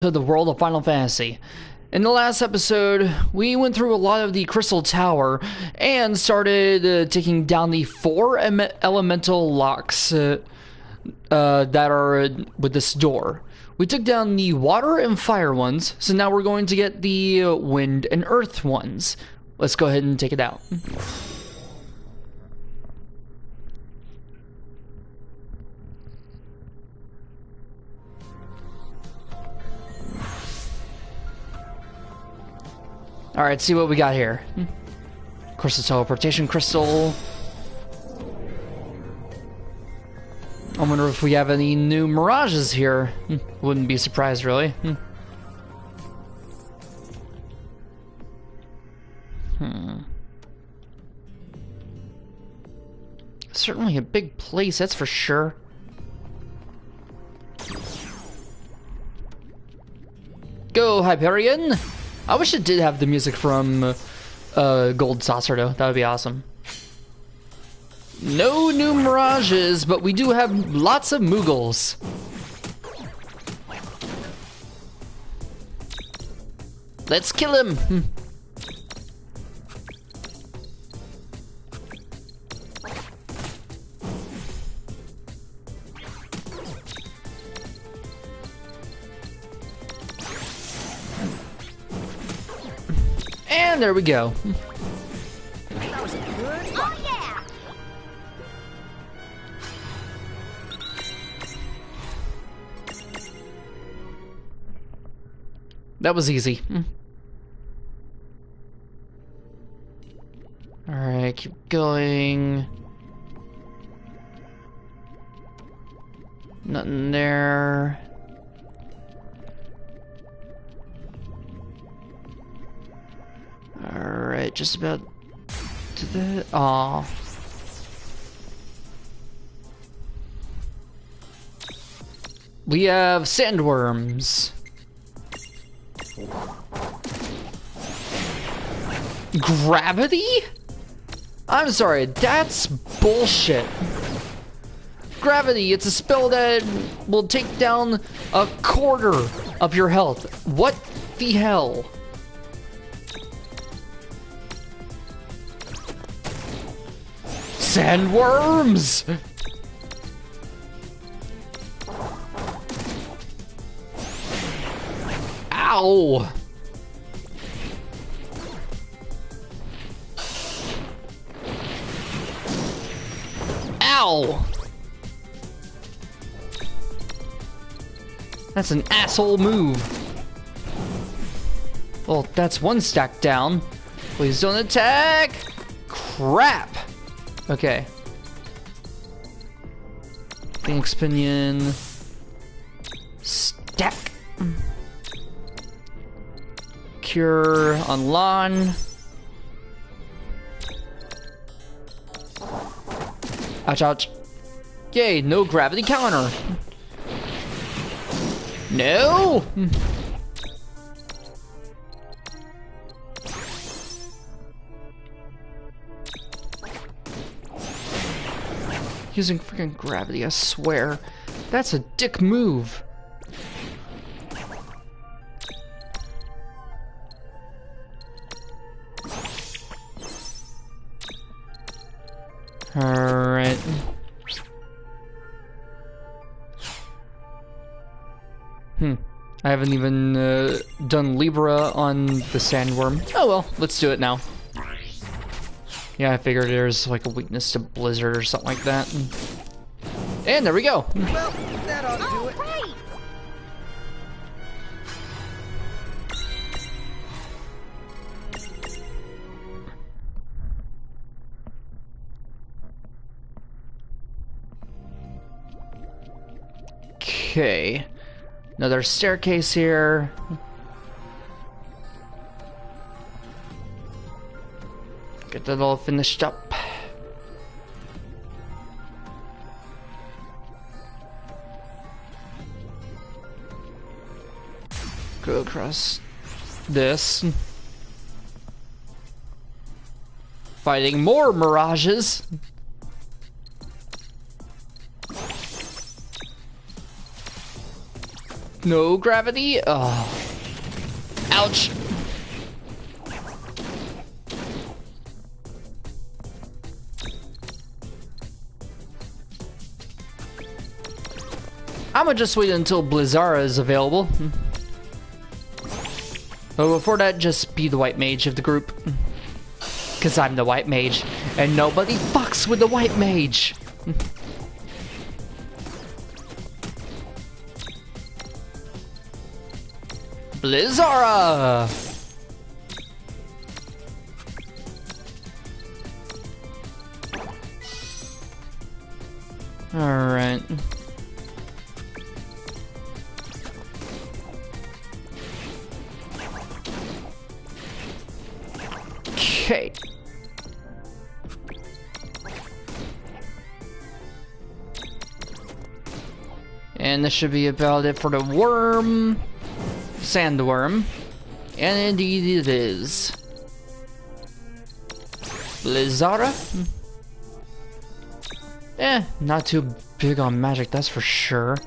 To the world of Final Fantasy. In the last episode, we went through a lot of the Crystal Tower and started taking down the four elemental locks that are with this door. We took down the water and fire ones, so now we're going to get the wind and earth ones. Let's go ahead and take it out. Alright, see what we got here. Crystal teleportation crystal. I wonder if we have any new Mirages here. Wouldn't be surprised, really. Certainly a big place, that's for sure. Go, Hyperion! I wish it did have the music from Gold Saucer, though. That would be awesome. No new Mirages, but we do have lots of Moogles. Let's kill him! And there we go. That was a good one. Oh, yeah. That was easy. Alright, keep going. Nothing there. Alright, just about to the... Aw. We have sandworms. Gravity? I'm sorry, that's bullshit. Gravity, it's a spell that will take down a quarter of your health. What the hell? Sandworms! Ow! Ow! That's an asshole move. Well, that's one stack down. Please don't attack! Crap! Okay. Phoenix Pinion. Stack. Cure on Lon. Ouch, ouch. Yay, no gravity counter. No! Using freaking gravity, I swear. That's a dick move. Alright. I haven't even done Libra on the sandworm. Oh well, let's do it now. Yeah, I figured there's like a weakness to Blizzard or something like that. And there we go. Well, that ought to do it. Great. Okay. Another staircase here. Get that all finished up. Go across this. Fighting more Mirages. No gravity. Oh. Ouch. I'm gonna just wait until Blizzara is available. But before that, just be the white mage of the group. Because I'm the white mage, and nobody fucks with the white mage. Blizzara! Alright. Okay. And this should be about it for the worm. Sandworm. And indeed it is. Blizzara? Not too big on magic, that's for sure.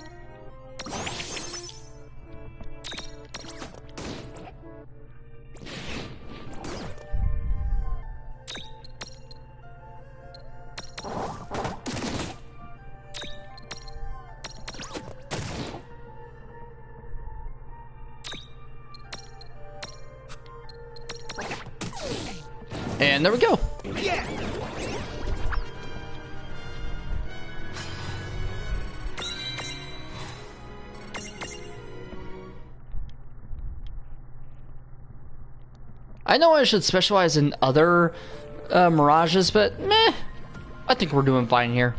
And there we go. Yeah. I know I should specialize in other Mirages, but meh. I think we're doing fine here.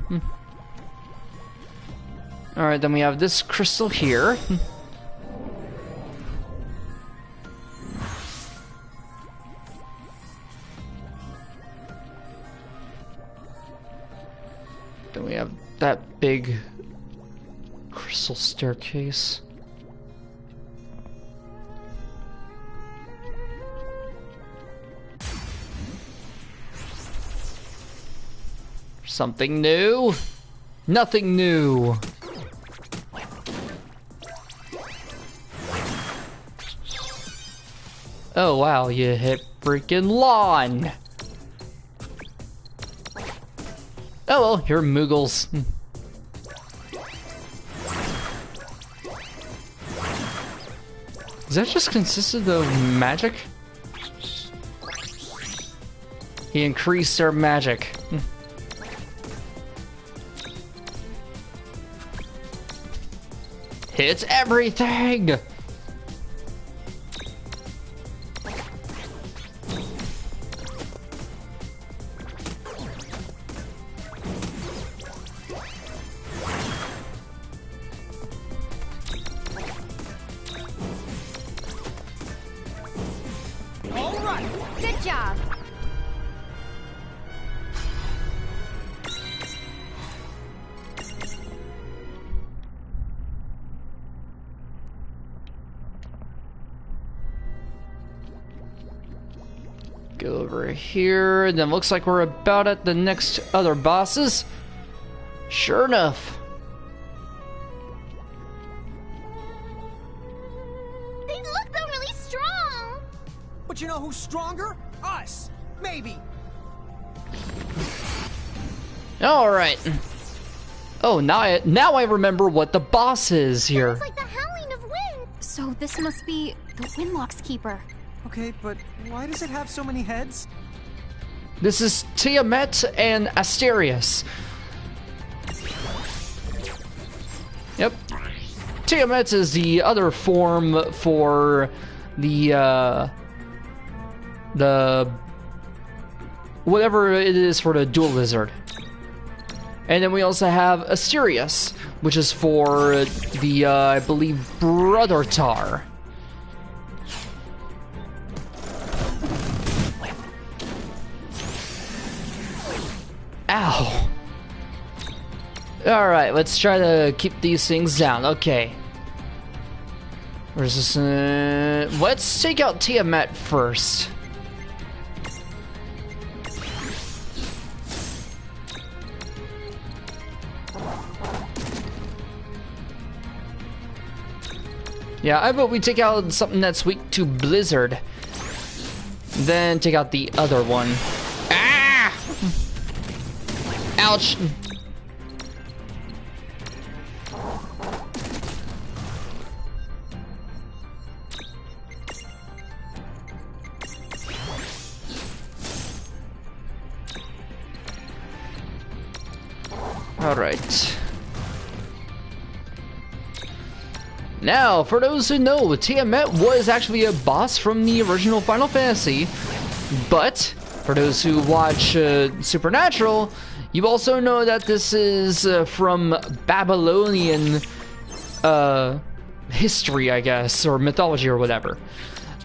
Alright, then we have this crystal here. Then we have that big crystal staircase. Something new? Nothing new. Oh wow, you hit freaking lawn. Oh well, you're Moogles. Does that just consisted of magic? He increased our magic. Hits everything! All right. Good job. Go over here, and then looks like we're about at the next other bosses. Sure enough. They look though really strong. But you know who's stronger? Us! Maybe! Alright. Oh, now I remember what the boss is here. It's like the howling of wind. So this must be the Windlock's keeper. Okay, but why does it have so many heads? This is Tiamat and Asterius. Yep. Tiamat is the other form for the whatever it is for the dual lizard. And then we also have Asterius, which is for the I believe Brother Tar. Ow. Alright, let's try to keep these things down. Okay. Where's this? Let's take out Tiamat first. Yeah, I vote we take out something that's weak to Blizzard. Then take out the other one. Ah! Ouch! Alright. Now, for those who know, Tiamat was actually a boss from the original Final Fantasy, but for those who watch Supernatural, you also know that this is from Babylonian history, I guess, or mythology or whatever.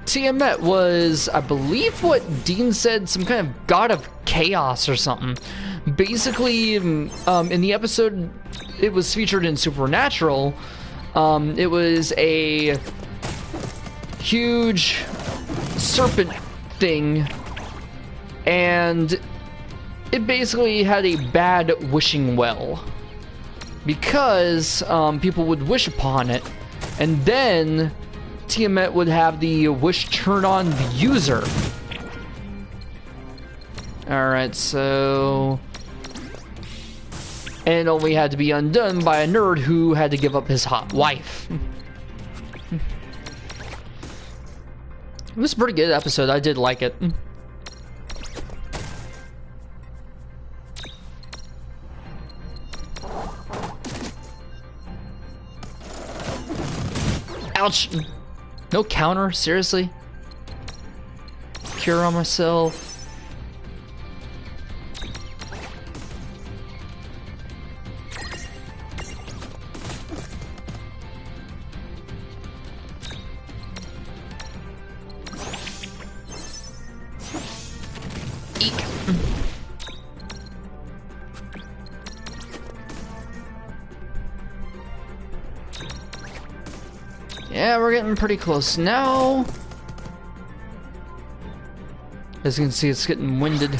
Tiamat was, I believe what Dean said, some kind of god of chaos or something. Basically, in the episode it was featured in Supernatural, it was a huge serpent thing, and it basically had a bad wishing well because people would wish upon it, and then Tiamat would have the wish turn on the user. Alright, so... and it only had to be undone by a nerd who had to give up his hot wife. It was a pretty good episode. I did like it. Ouch! No counter? Seriously? Cure on myself. Yeah, we're getting pretty close now. As you can see, it's getting winded.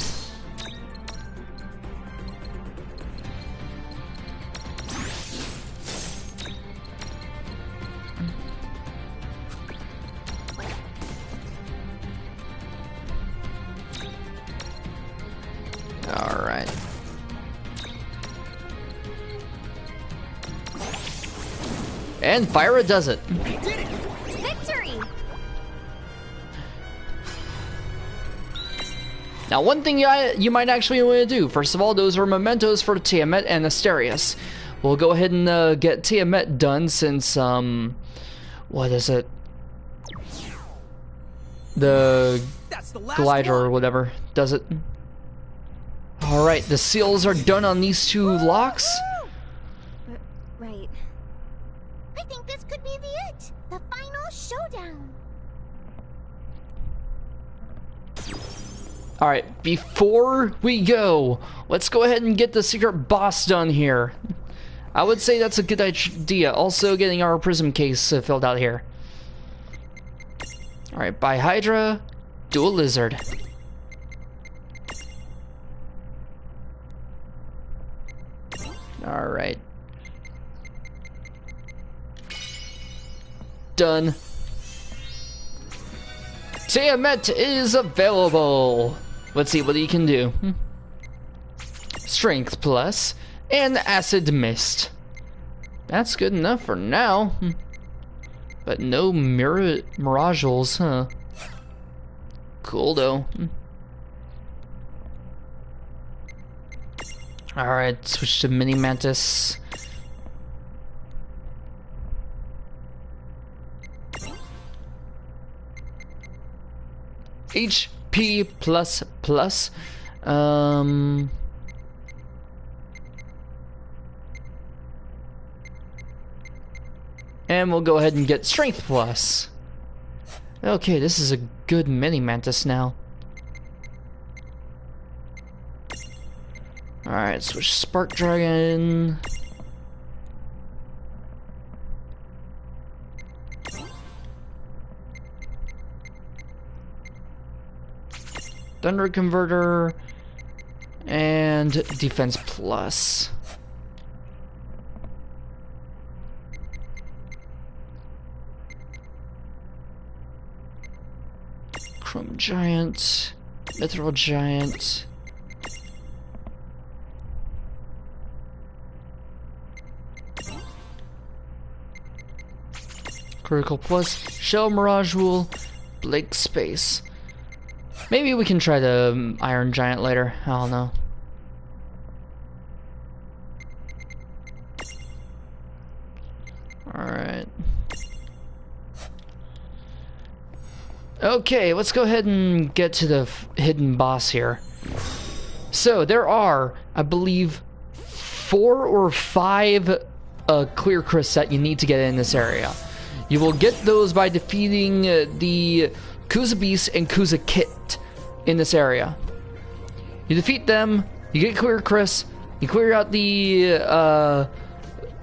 All right. And Fyra does it. Victory! Now, one thing you might actually want to do, first of all, those are mementos for Tiamat and Asterius. We'll go ahead and get Tiamat done since, what is it? The glider or whatever does it. Alright, the seals are done on these two locks. Right. I think this could be it. The final showdown. Alright, before we go, let's go ahead and get the secret boss done here. I would say that's a good idea. Also, getting our prism case filled out here. Alright, by Hydra, do a lizard. Alright. Done. Tiamat is available. Let's see what he can do. Strength plus and acid mist. That's good enough for now. But no Mirages, huh? Cool though. Alright, switch to Mini Mantis. HP plus plus. And we'll go ahead and get Strength plus. Okay, this is a good Mini Mantis now. Alright, switch Spark Dragon. Thunder Converter. And Defense Plus. Chrome Giant, Mithril Giant. Critical Plus, Shell Mirage Wool, Blake Space. Maybe we can try the Iron Giant later. I don't know. Alright. Okay, let's go ahead and get to the hidden boss here. So, there are, I believe, 4 or 5 clear crysts that you need to get in this area. You will get those by defeating the Kuza Beast and Kuza Kit in this area. You defeat them, you get clear crysts, you clear out the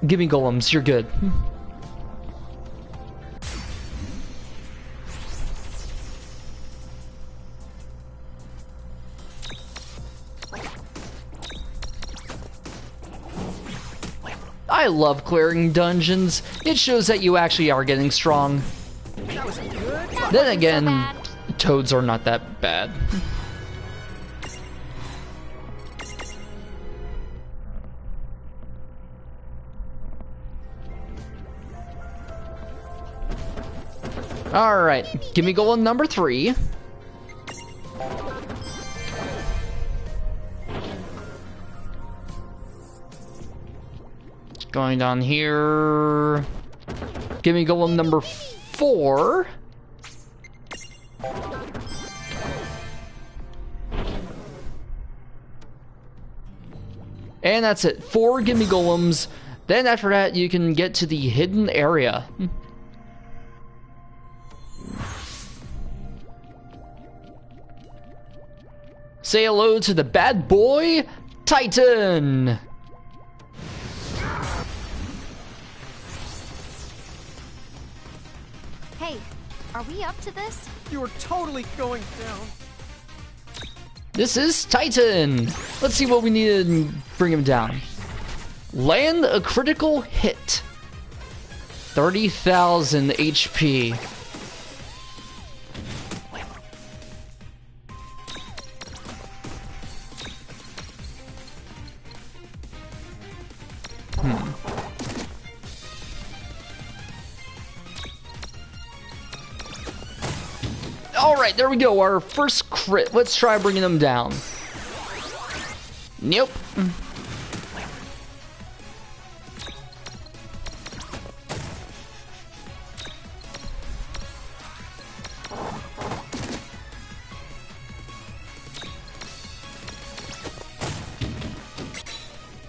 Gimme Golems, you're good. I love clearing dungeons. It shows that you actually are getting strong. Then again, toads are not that bad. Alright, give me goal number 3. Going down here. Give me goal number 4. And that's it. 4 gimme golems. Then after that, you can get to the hidden area. Say hello to the bad boy, Titan. Hey, are we up to this? You are totally going down. This is Titan. Let's see what we need to bring him down. Land a critical hit. 30,000 HP. Alright, there we go, our first crit. Let's try bringing them down. Nope.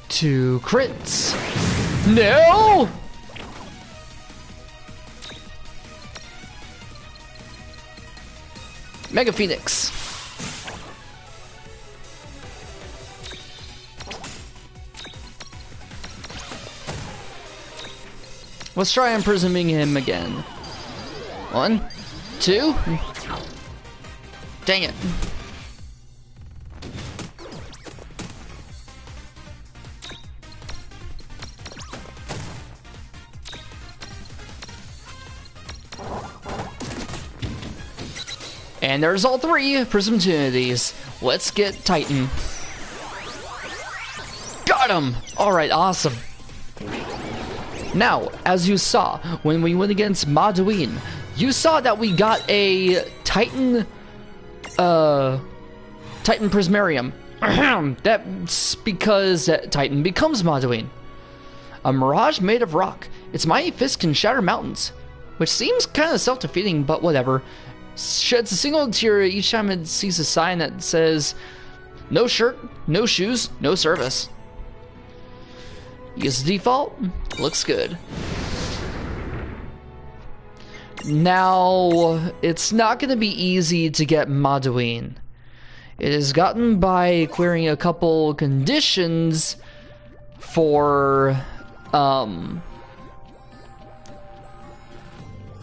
Two crits. No! Mega Phoenix. Let's try imprisoning him again. 1, 2. Dang it. And there's all 3 prism tunities. Let's get Titan. Got him! Alright, awesome. Now, as you saw, when we went against Maduin, you saw that we got a Titan, Titan Prismarium. That's because Titan becomes Maduin. A Mirage made of rock. Its mighty fist can shatter mountains. Which seems kind of self-defeating, but whatever. Sheds a single tear each time it sees a sign that says, no shirt, no shoes, no service. Use default, looks good. Now, it's not going to be easy to get Maduin. It is gotten by clearing a couple conditions for, on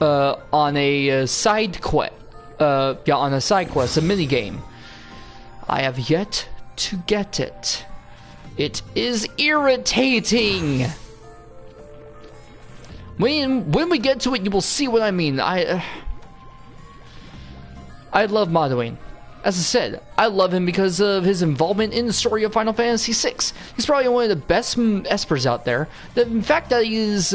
a side quest. On a side quest, a minigame. I have yet to get it. It is irritating. When we get to it, you will see what I mean. I love Maduin. As I said, I love him because of his involvement in the story of Final Fantasy VI. He's probably one of the best espers out there. The fact that he's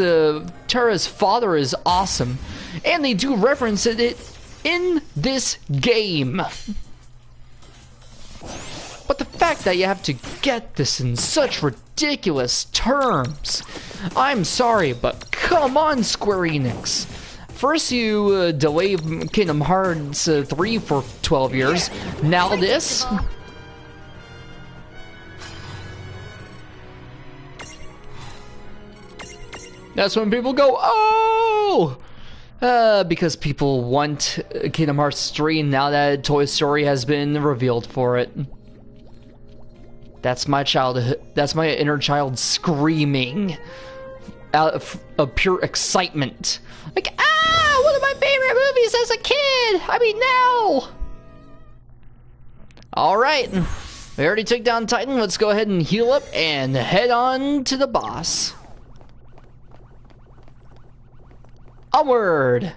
Terra's father is awesome. And they do reference it in this game. But the fact that you have to get this in such ridiculous terms. I'm sorry, but come on, Square Enix. First you delay Kingdom Hearts 3 for 12 years. Now this. That's when people go, oh! Because people want Kingdom Hearts 3 now that Toy Story has been revealed for it. That's my childhood. That's my inner child screaming out of pure excitement. Like, ah, one of my favorite movies as a kid. I mean, now. All right, we already took down Titan. Let's go ahead and heal up and head on to the boss. Onward.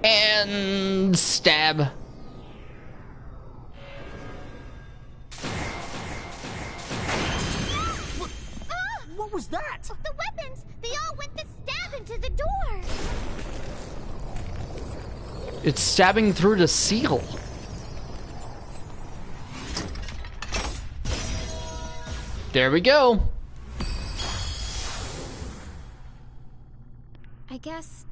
And stab. What was that? The weapons! They all went to stab into the door! It's stabbing through the seal. There we go. I guess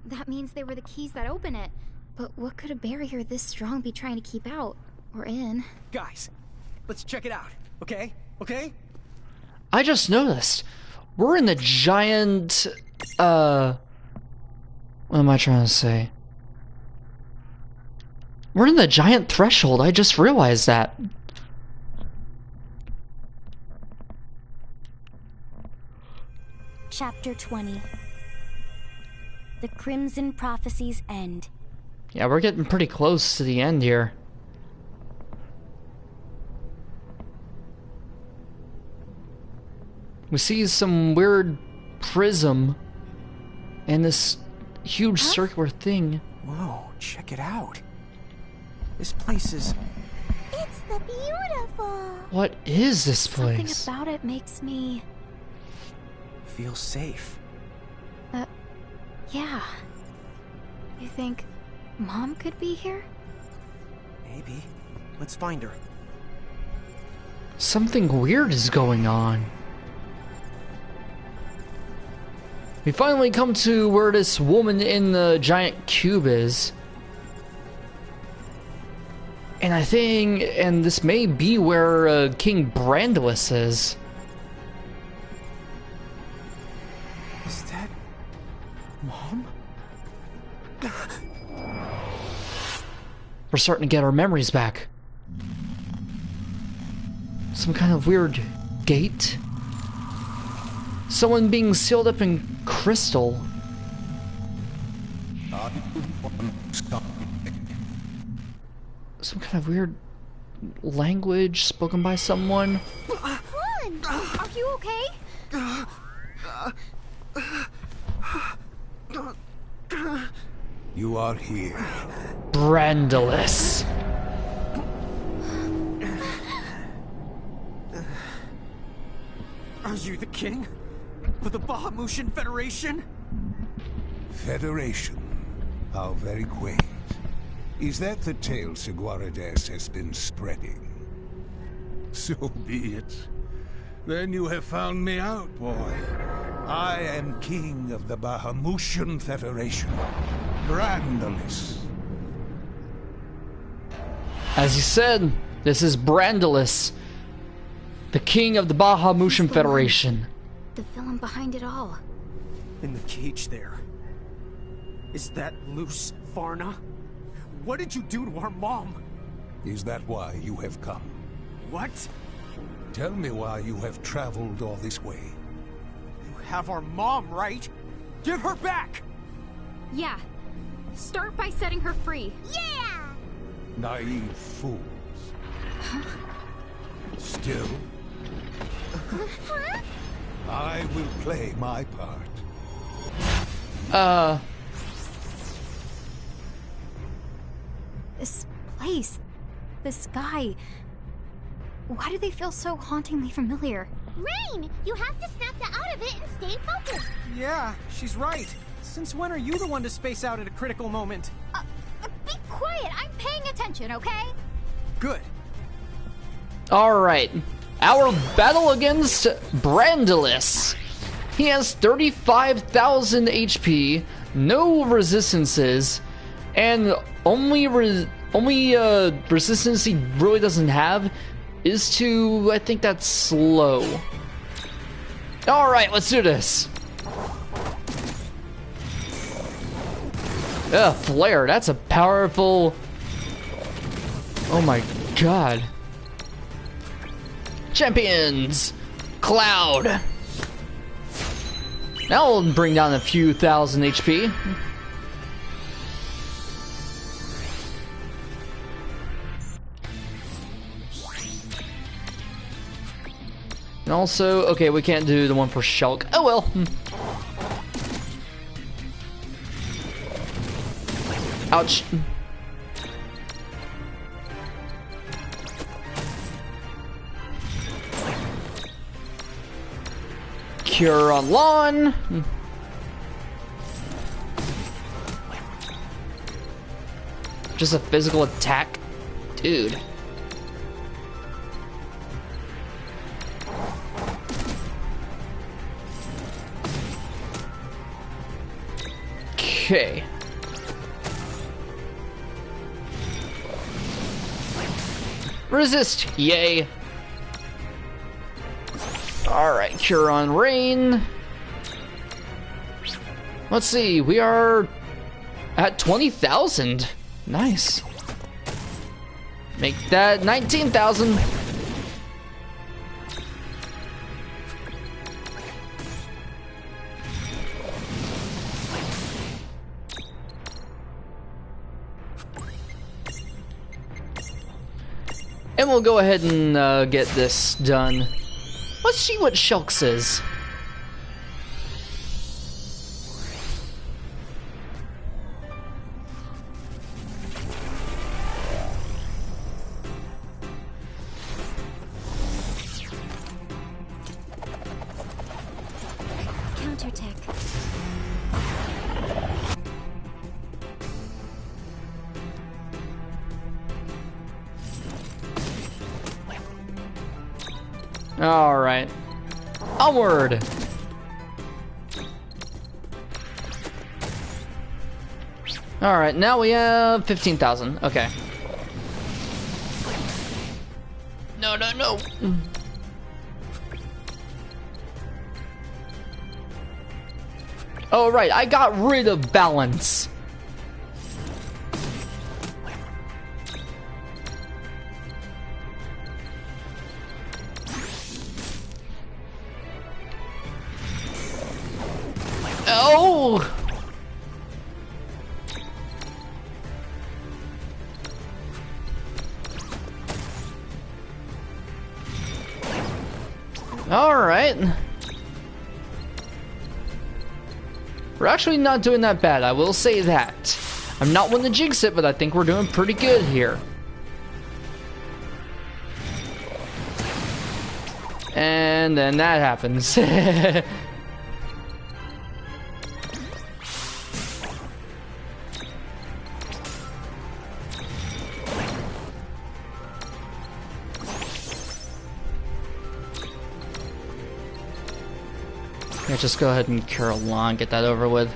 that means they were the keys that open it. But what could a barrier this strong be trying to keep out? Or in? Guys, let's check it out, okay? Okay? I just noticed. We're in the giant, what am I trying to say? We're in the giant threshold. I just realized that. Chapter 20. The Crimson Prophecy's End. Yeah, we're getting pretty close to the end here. We see some weird prism and this huge circular thing. Whoa, check it out. This place is... It's the beautiful! What is this place? Something about it makes me... feels safe. Yeah. You think Mom could be here? Maybe. Let's find her. Something weird is going on. We finally come to where this woman in the giant cube is. And I think, and this may be where King Brandalus is. Is that... Mom? We're starting to get our memories back. Some kind of weird gate. Someone being sealed up in crystal. Some kind of weird language spoken by someone. Juan, are you okay? You are here. Brandalus. Are you the king? Of the Bahamutian Federation? Federation. How very quaint. Is that the tale Seguarides has been spreading? So be it. Then you have found me out, boy. I am king of the Bahamutian Federation, Brandalus. As you said, this is Brandalus, the king of the Bahamutian Federation. The villain behind it all. In the cage there. Is that loose, Varna? What did you do to our mom? Is that why you have come? What? Tell me why you have traveled all this way. You have our mom, right? Give her back! Yeah. Start by setting her free. Yeah! Naive fools. Still, Huh? I will play my part. This place. This guy. Why do they feel so hauntingly familiar? Rain! You have to snap the out of it and stay focused. Yeah, she's right. Since when are you the one to space out at a critical moment? Be quiet. I'm paying attention, okay? Good. Alright. Our battle against Brandilis. He has 35,000 HP, no resistances, and only resistance he really doesn't have is to, I think that's slow. Alright, let's do this. Flare, that's a powerful... Oh my god. Champions! Cloud! That'll bring down a few thousand HP. And also, okay, we can't do the one for Shulk. Oh well. Ouch. Cure on lawn. Just a physical attack? Dude. Okay. Resist, yay. Alright, Cure on Rain. Let's see, we are at 20,000. Nice. Make that 19,000. And we'll go ahead and get this done. Let's see what Shulk says. Counterattack. All right, onward. All right, now we have 15,000. Okay. No, no, no. Oh, right, I got rid of balance. Oh! All right. We're actually not doing that bad, I will say that. I'm not one to jinx it, but I think we're doing pretty good here. And then that happens. Yeah, just go ahead and cure a lawn, get that over with.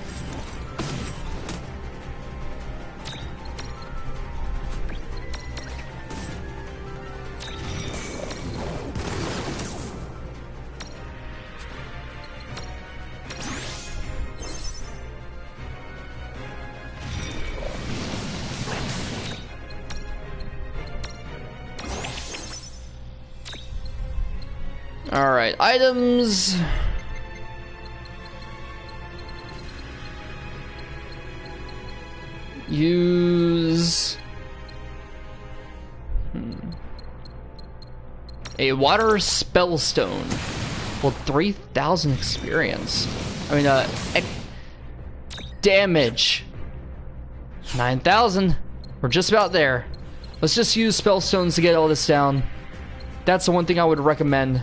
Alright, items. Use a water spellstone. Well, 3,000 experience. I mean, damage. 9,000. We're just about there. Let's just use spellstones to get all this down. That's the one thing I would recommend.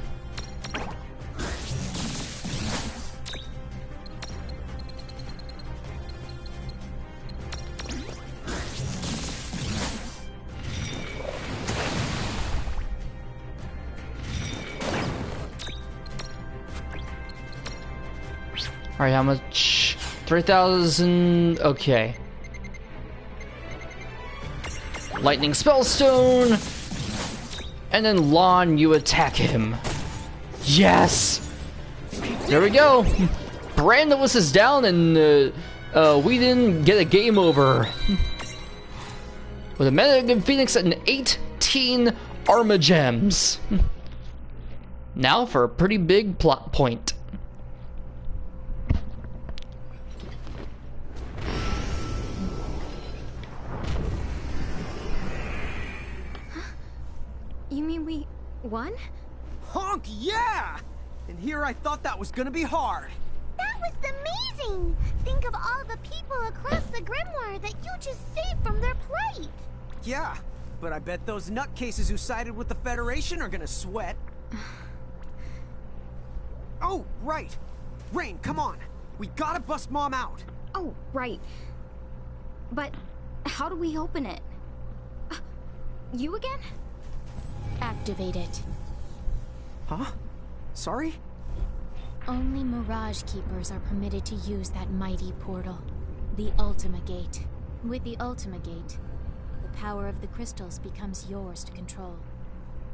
Alright, how much? 3,000. Okay. Lightning Spellstone. And then Lon, you attack him. Yes! There we go. Brandalus is down and we didn't get a game over. With a Metagon Phoenix and 18 Arma Gems. Now for a pretty big plot point. You mean we won? Honk, yeah! And here I thought that was gonna be hard. That was amazing! Think of all the people across the Grimoire that you just saved from their plight! Yeah, but I bet those nutcases who sided with the Federation are gonna sweat. Oh, right! Rain, come on! We gotta bust Mom out! Oh, right. But how do we open it? You again? Activate it. Huh? Sorry? Only Mirage Keepers are permitted to use that mighty portal. The Ultima Gate. With the Ultima Gate, the power of the crystals becomes yours to control.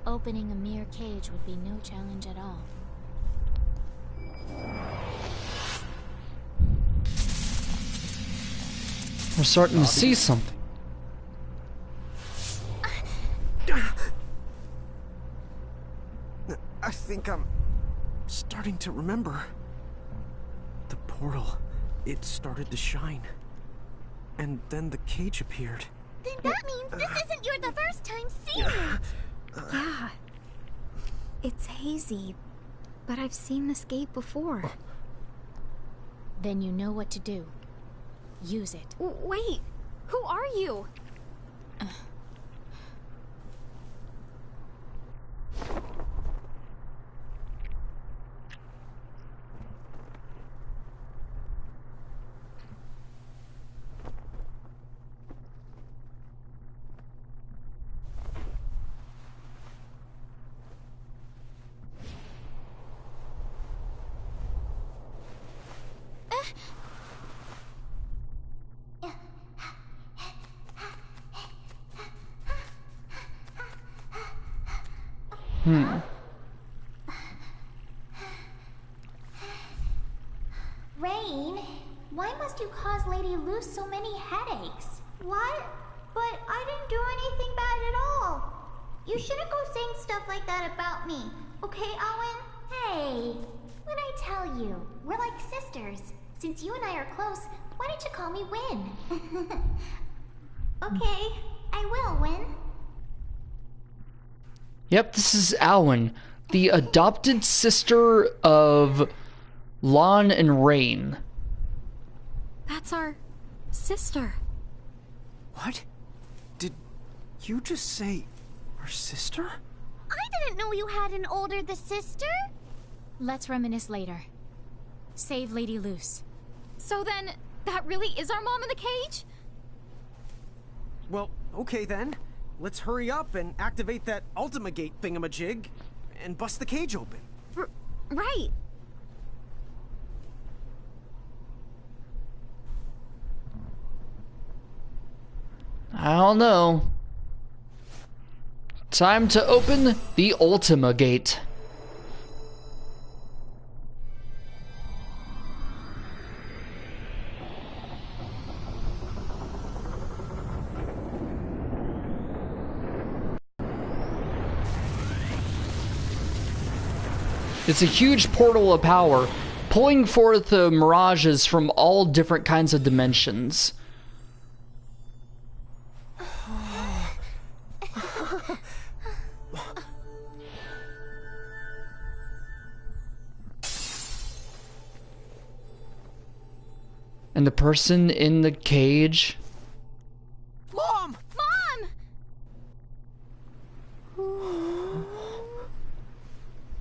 Opening a mere cage would be no challenge at all. We're starting to see something. I think I'm starting to remember. The portal, it started to shine. And then the cage appeared. Then that means this isn't the first time seeing it! Yeah. It's hazy, but I've seen this gate before. Then you know what to do. Use it. Wait! Who are you? Rain, why must you cause Lady Luce so many headaches? What? But I didn't do anything bad at all. You shouldn't go saying stuff like that about me, okay, Owen? Hey, when I tell you, we're like sisters. Since you and I are close, why don't you call me Win? Okay, I will, Win. Yep, this is Alwyn, the adopted sister of Lon and Rain. That's our sister. What? Did you just say our sister? I didn't know you had an older sister. Let's reminisce later. Save Lady Luce. So then, that really is our mom in the cage? Well, okay then. Let's hurry up and activate that Ultima Gate thingamajig and bust the cage open. Right. I don't know. Time to open the Ultima Gate. It's a huge portal of power, pulling forth mirages from all different kinds of dimensions. And the person in the cage... Mom! Mom!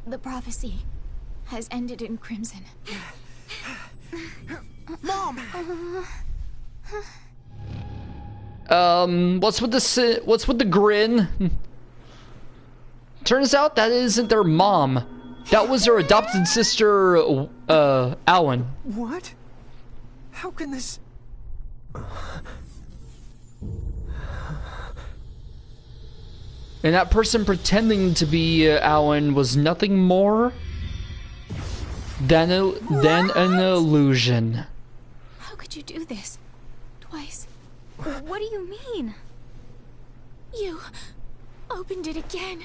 The prophecy has ended in crimson. Mom! What's with the grin? Turns out that isn't their mom. That was their adopted sister, Alan. What? How can this... And that person pretending to be Alan was nothing more than an illusion. How could you do this? Twice. What do you mean? You opened it again.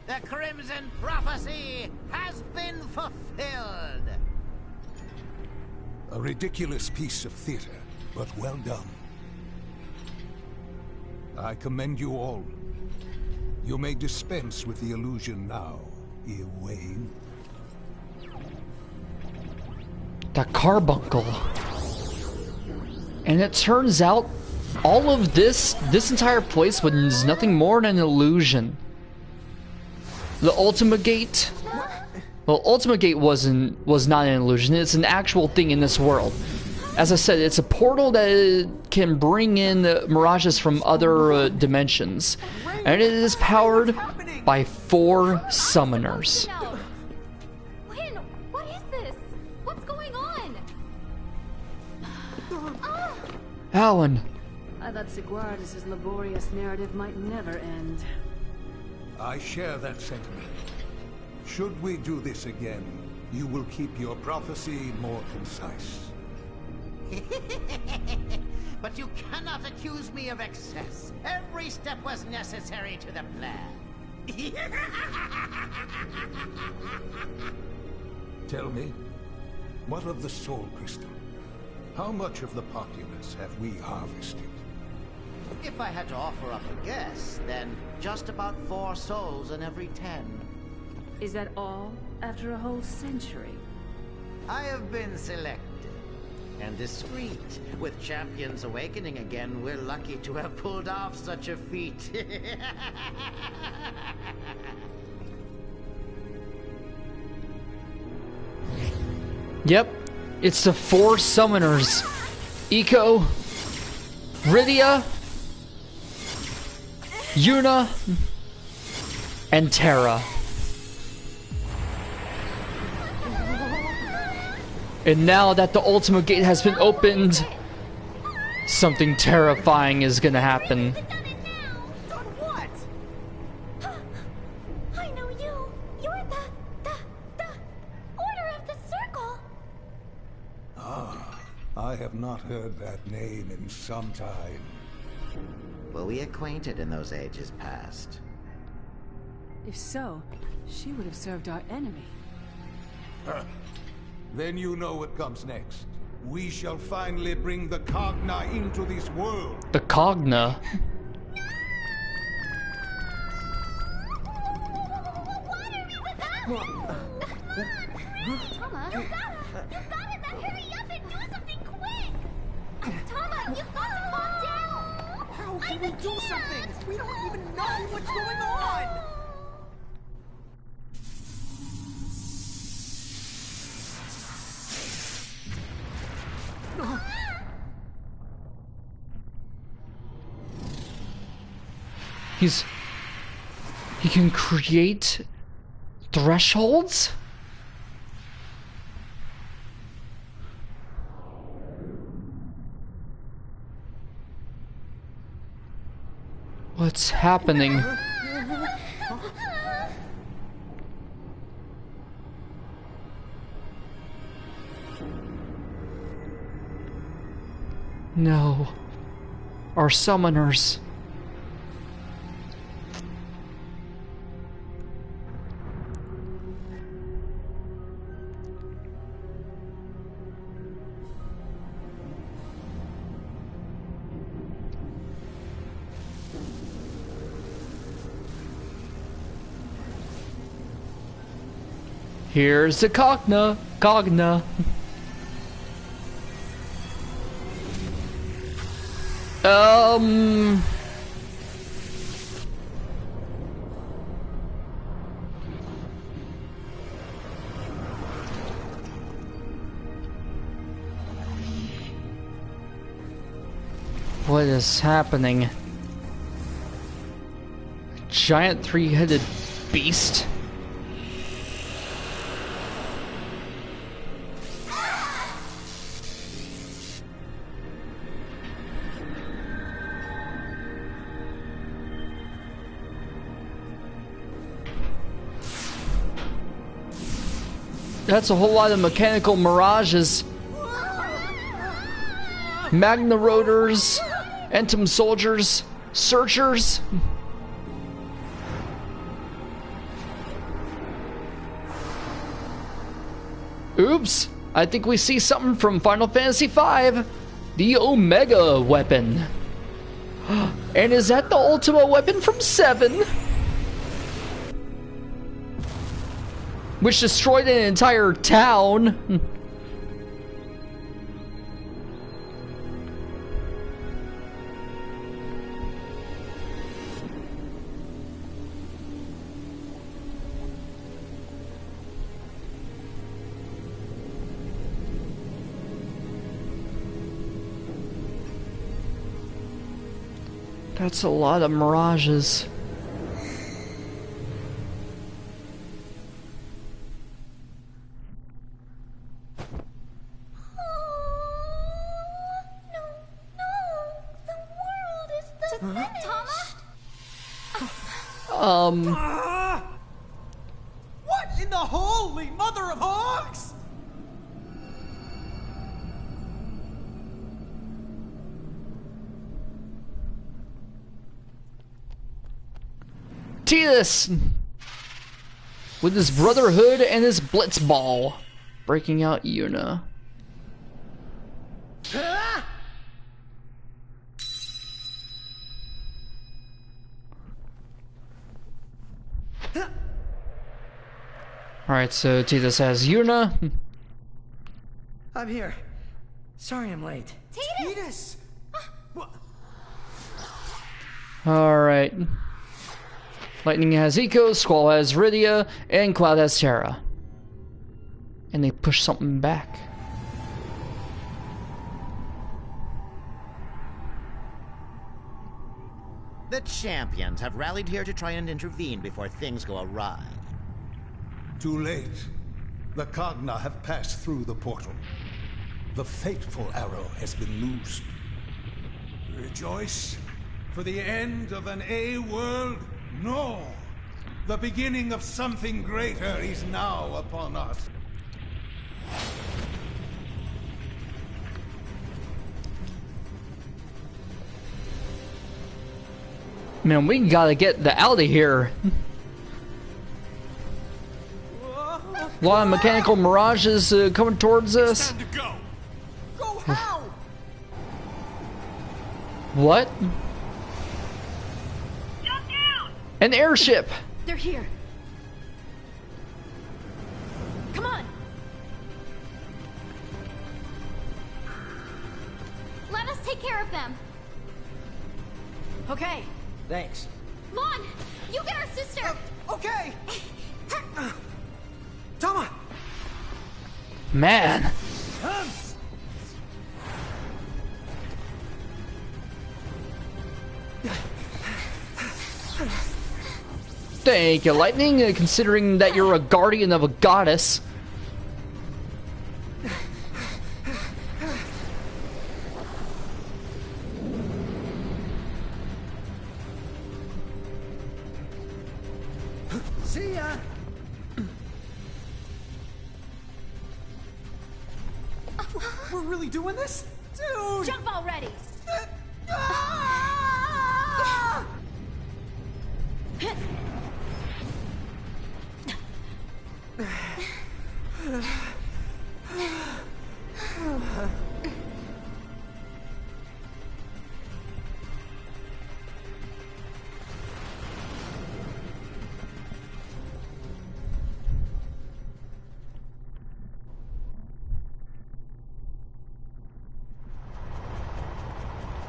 The Crimson Prophecy has been fulfilled! A ridiculous piece of theater, but well done. I commend you all. You may dispense with the illusion now, Ewain. The carbuncle. And it turns out all of this entire place was nothing more than an illusion. The Ultimate Gate. Well, Ultimate Gate was not an illusion. It's an actual thing in this world. As I said, it's a portal that can bring in mirages from other dimensions, and it is powered by 4 summoners. Lynn, what is this? What's going on? Alan. I thought Siguardis' laborious narrative might never end. I share that sentiment. Should we do this again, you will keep your prophecy more concise. But you cannot accuse me of excess. Every step was necessary to the plan. Tell me, what of the Soul Crystal? How much of the populace have we harvested? If I had to offer up a guess, then just about 4 souls in every 10. Is that all after a whole century? I have been selected. And discreet. With champions awakening again, we're lucky to have pulled off such a feat. Yep, it's the 4 summoners. Eco, Rydia, Yuna, and Terra. And now that the Ultimate Gate has been opened, something terrifying is gonna happen. Done what? I know you. You're the Order of the Circle. Ah, I have not heard that name in some time. Were we acquainted in those ages past? If so, she would have served our enemy. Then you know what comes next. We shall finally bring the Cogna into this world. The Cogna? Tama, you gotta hurry up and do something quick. Tama, you gotta calm down. How can we do something? We don't even know what's going on! He can create thresholds? What's happening? No. are summoners. Here's the Cogna. What is happening? A giant three-headed beast? That's a whole lot of mechanical mirages. Magna Rotors, Entom Soldiers, Searchers. Oops, I think we see something from Final Fantasy V. The Omega weapon. And is that the Ultima weapon from 7? Which destroyed an entire town. That's a lot of mirages. What in the holy mother of hogs? Tidus! With his Brotherhood and his Blitzball. Breaking out Yuna. Alright, so Tidus has Yuna. I'm here. Sorry I'm late. Tidus! Alright. Lightning has Eco, Squall has Rydia, and Cloud has Terra. And they push something back. The champions have rallied here to try and intervene before things go awry. Too late. The Cogna have passed through the portal. The fateful arrow has been loosed. Rejoice, for the end of an A-world? No! The beginning of something greater is now upon us. Man, we gotta get out of here. A lot of mechanical mirages coming towards us. Time to go. Go how? What? An airship! They're here. Come on. Let us take care of them. Okay. Thanks. Lon, you get our sister. Okay. Tama. Man. Thank you, Lightning, considering that you're a guardian of a goddess. See ya. We're really doing this? Dude! Jump already. Ah!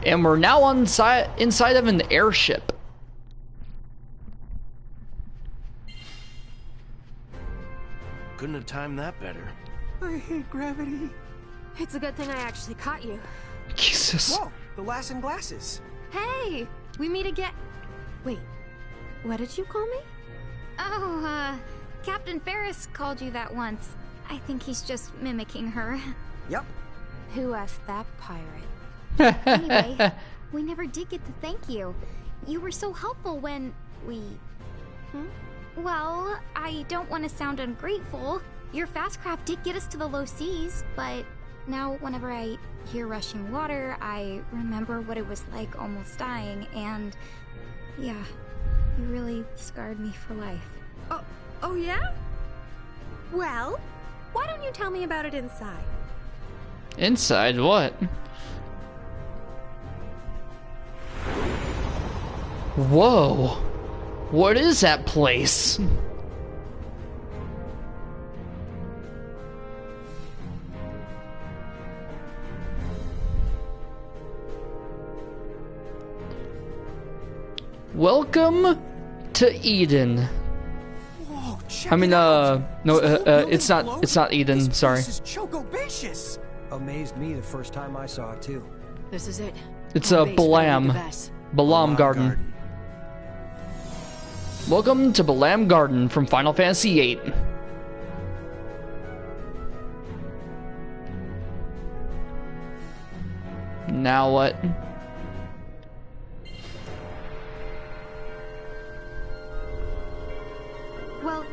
And we're now inside of an airship. Couldn't have timed that better. I hate gravity. It's a good thing I actually caught you. Jesus. Whoa, the lass in glasses. Hey, we meet again. Wait, what did you call me? Oh, Captain Ferris called you that once. I think he's just mimicking her. Yep. Who asked that pirate? Anyway, we never did get to thank you. You were so helpful when we... Well, I don't want to sound ungrateful. Your fast craft did get us to the low seas, but now whenever I hear rushing water, I remember what it was like almost dying, and yeah, you really scarred me for life. Oh yeah? Well, why don't you tell me about it inside? Inside what? Whoa. What is that place? Welcome to Eden. Whoa, check I mean, it out. no, This whole building it's not floats? Eden, This sorry. place is choco-bacious. Amazed me the first time I saw it too. This is it. It's Home a base for the Balam. League of S. Balam Garden. Welcome to Balam Garden from Final Fantasy VIII. Now what? Well,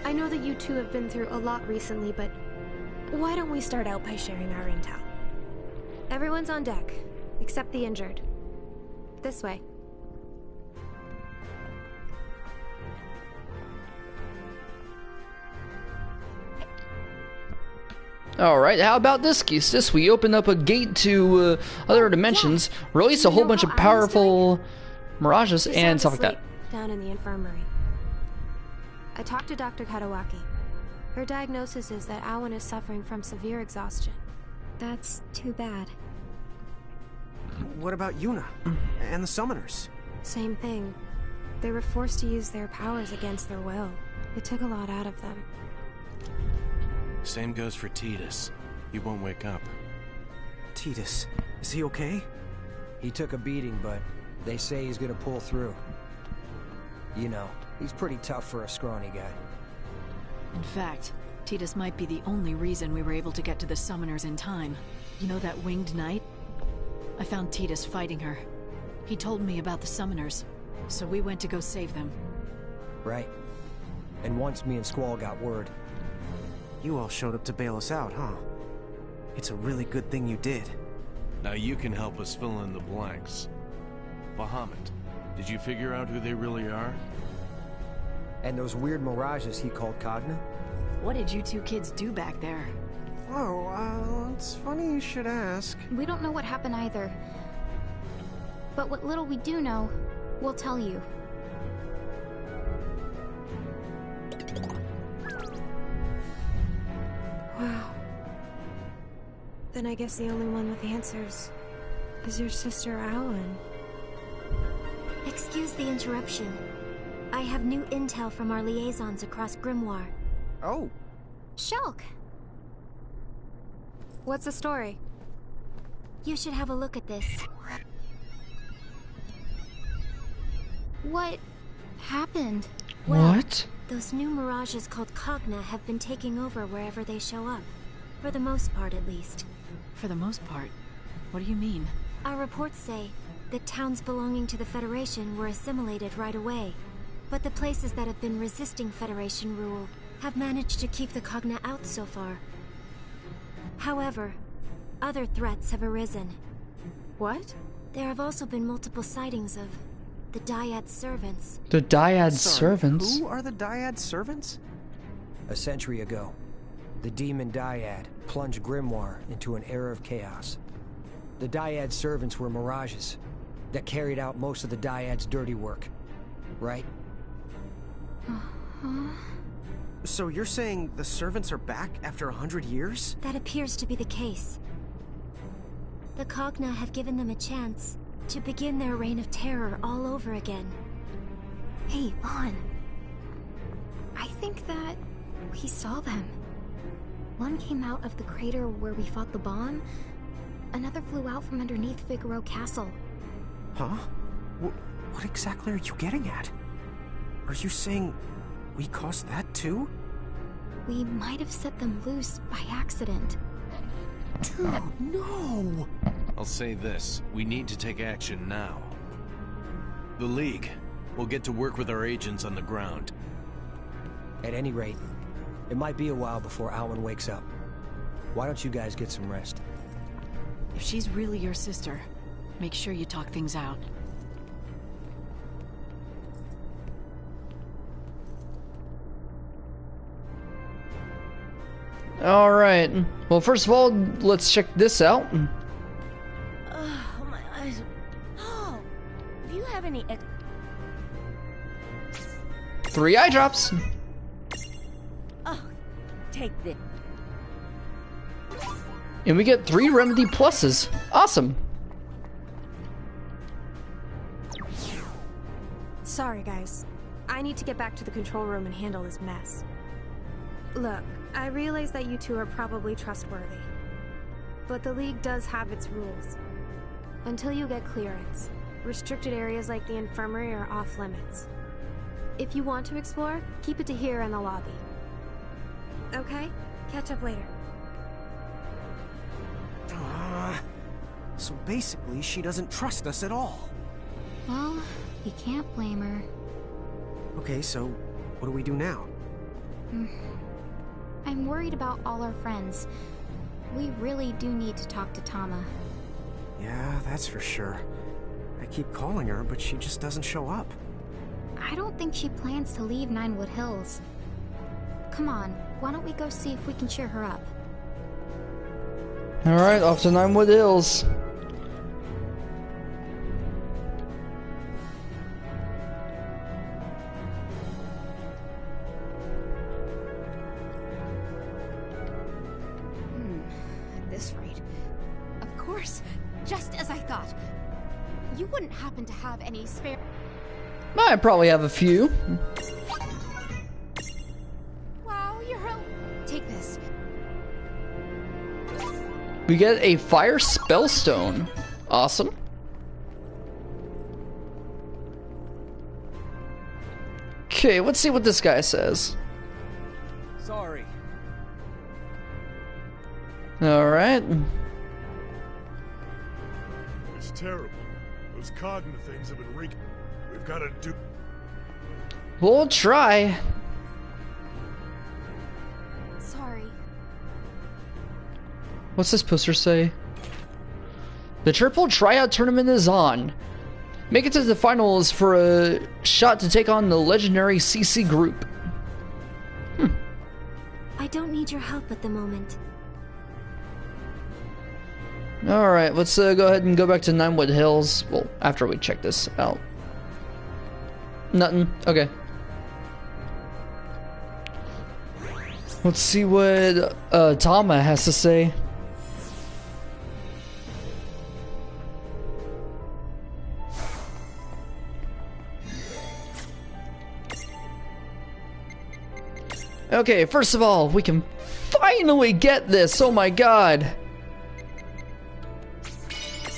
I know that you two have been through a lot recently, but why don't we start out by sharing our intel? Everyone's on deck, except the injured. This way. Alright, how about this, Keistis? We open up a gate to other dimensions, release a Do you whole know bunch how of Alan's powerful mirages She's and sound stuff like that. asleep down in the infirmary. I talked to Dr. Kadawaki. Her diagnosis is that Alan is suffering from severe exhaustion. That's too bad. What about Yuna and the summoners? Same thing. They were forced to use their powers against their will. It took a lot out of them. Same goes for Titus. He won't wake up. Titus, is he okay? He took a beating, but they say he's gonna pull through. You know, he's pretty tough for a scrawny guy. In fact, Titus might be the only reason we were able to get to the summoners in time. You know that winged knight? I found Titus fighting her. He told me about the summoners, so we went to go save them. Right. And once me and Squall got word, You all showed up to bail us out, huh? It's a really good thing you did. Now you can help us fill in the blanks. Bahamut, did you figure out who they really are? and those weird mirages he called Cogna? What did you two kids do back there? Oh, it's funny you should ask. We don't know what happened either. But what little we do know, we'll tell you. Wow. Then I guess the only one with answers is your sister Alan. Excuse the interruption. I have new intel from our liaisons across Grimoire. Oh. Shulk! What's the story? You should have a look at this. What happened? What? Those new mirages called Cogna have been taking over wherever they show up. For the most part, at least. For the most part. What do you mean? Our reports say that towns belonging to the Federation were assimilated right away. But the places that have been resisting Federation rule have managed to keep the Cogna out so far. However, other threats have arisen. What? There have also been multiple sightings of the Dyad servants. The Dyad Sorry, servants? Who are the Dyad servants? A century ago, the demon Dyad plunged Grimoire into an era of chaos. The Dyad servants were mirages that carried out most of the Dyad's dirty work. Right? So you're saying the servants are back after 100 years? That appears to be the case. The Cogna have given them a chance to begin their reign of terror all over again. Hey, Vaughn. I think that we saw them. One came out of the crater where we fought the bomb. Another flew out from underneath Figaro Castle. Huh? What exactly are you getting at? Are you saying we caused that too? We might have set them loose by accident. Dude, no! I'll say this, we need to take action now. The League will get to work with our agents on the ground. At any rate, it might be a while before Alwyn wakes up. Why don't you guys get some rest? If she's really your sister, make sure you talk things out. Alright. Well, first of all, let's check this out. Oh, my eyes. Oh, do you have any 3 eye drops. Oh, take this. And we get 3 remedy pluses. Awesome. Sorry, guys. I need to get back to the control room and handle this mess. Look, I realize that you two are probably trustworthy, but the League does have its rules. Until you get clearance, restricted areas like the infirmary are off limits. If you want to explore, keep it to here in the lobby. Okay? Catch up later. So basically, she doesn't trust us at all. Well, you can't blame her. Okay, so what do we do now? I'm worried about all our friends. We really do need to talk to Tama. Yeah, that's for sure. I keep calling her, but she just doesn't show up. I don't think she plans to leave Ninewood Hills. Come on, why don't we go see if we can cheer her up? Alright, off to Ninewood Hills. At this rate. Of course, just as I thought. You wouldn't happen to have any spare... I probably have a few. Wow, you're a... Take this. We get a fire spellstone. Awesome. Okay, let's see what this guy says. Sorry. Alright. It's terrible. Those Cogna things have been wreaking. We've got to do... We'll try. Sorry. What's this poster say? The triple tryout tournament is on. Make it to the finals for a shot to take on the legendary CC group. I don't need your help at the moment. Alright, let's go ahead and go back to Ninewood Hills. Well, after we check this out. Nothing. Okay. Let's see what Tama has to say. Okay, first of all, we can finally get this. Oh my god.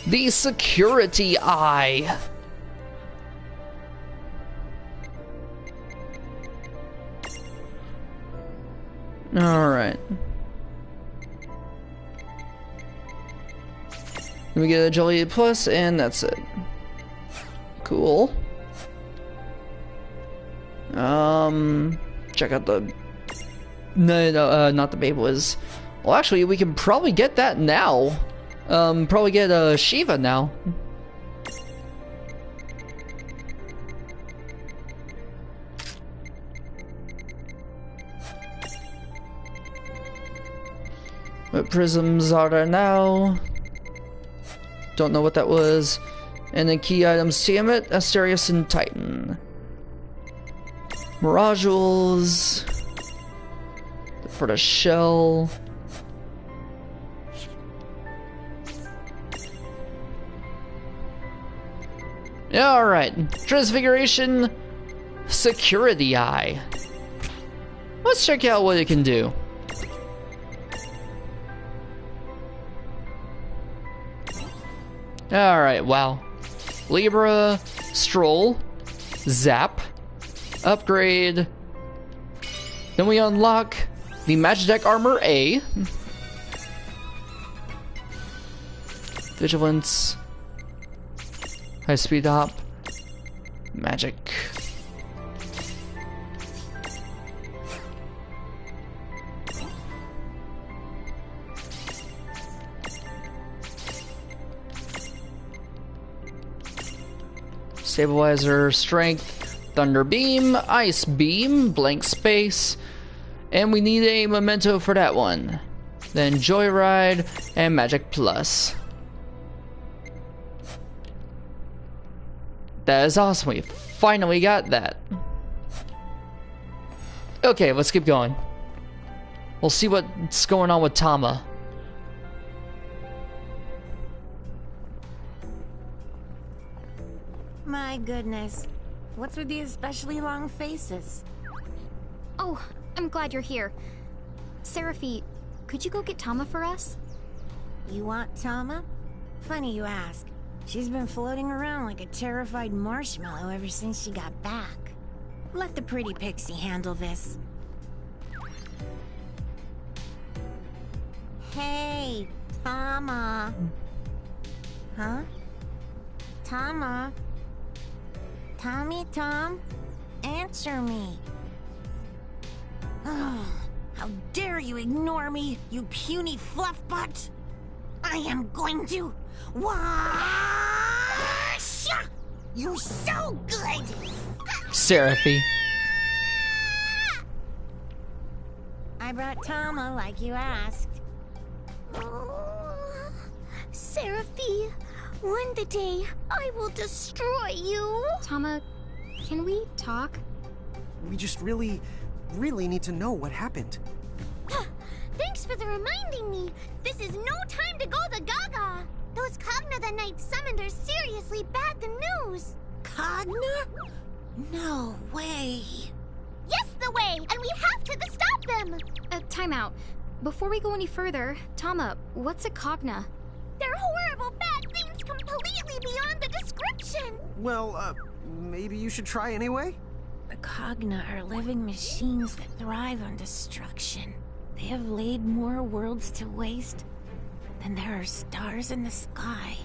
The security eye. Alright. Then we get a Jelly Plus, and that's it. Cool. Check out the... No, not the Beyblades. Well, actually, we can probably get that now. Probably get Shiva now. What prisms are there now? Don't know what that was. And then key items: Tiamat, Asterius, and Titan. Mirages for the shell. Alright, Transfiguration, Security Eye. Let's check out what it can do. Alright, wow. Libra, Stroll, Zap, Upgrade. Then we unlock the Magitech Armor A. Vigilance. High speed hop. Magic. Stabilizer, Strength, Thunder Beam, Ice Beam, Blank Space, and we need a memento for that one. Then Joyride and Magic Plus. That is awesome, we finally got that. Okay, let's keep going. We'll see what's going on with Tama. My goodness. What's with the especially long faces? Oh, I'm glad you're here. Seraphi, could you go get Tama for us? You want Tama? Funny you ask. She's been floating around like a terrified marshmallow ever since she got back. Let the pretty pixie handle this. Hey, Tama. Huh? Tama? Tommy Tom? Answer me. Oh, how dare you ignore me, you puny fluff butt! I am going to... Wash! You're so good! Seraphi. I brought Tama like you asked. Oh, Seraphi, one day I will destroy you. Tama, can we talk? We just really need to know what happened. Thanks for the reminding me. This is no time to go the gaga. Those Cogna the Night summoned are seriously bad the news. Cogna? No way. Yes, the way, and we have to stop them. Time out. Before we go any further, Tama, what's a Cogna? They're horrible bad things completely beyond the description. Well, maybe you should try anyway? The Cogna are living machines that thrive on destruction. They have laid more worlds to waste than there are stars in the sky.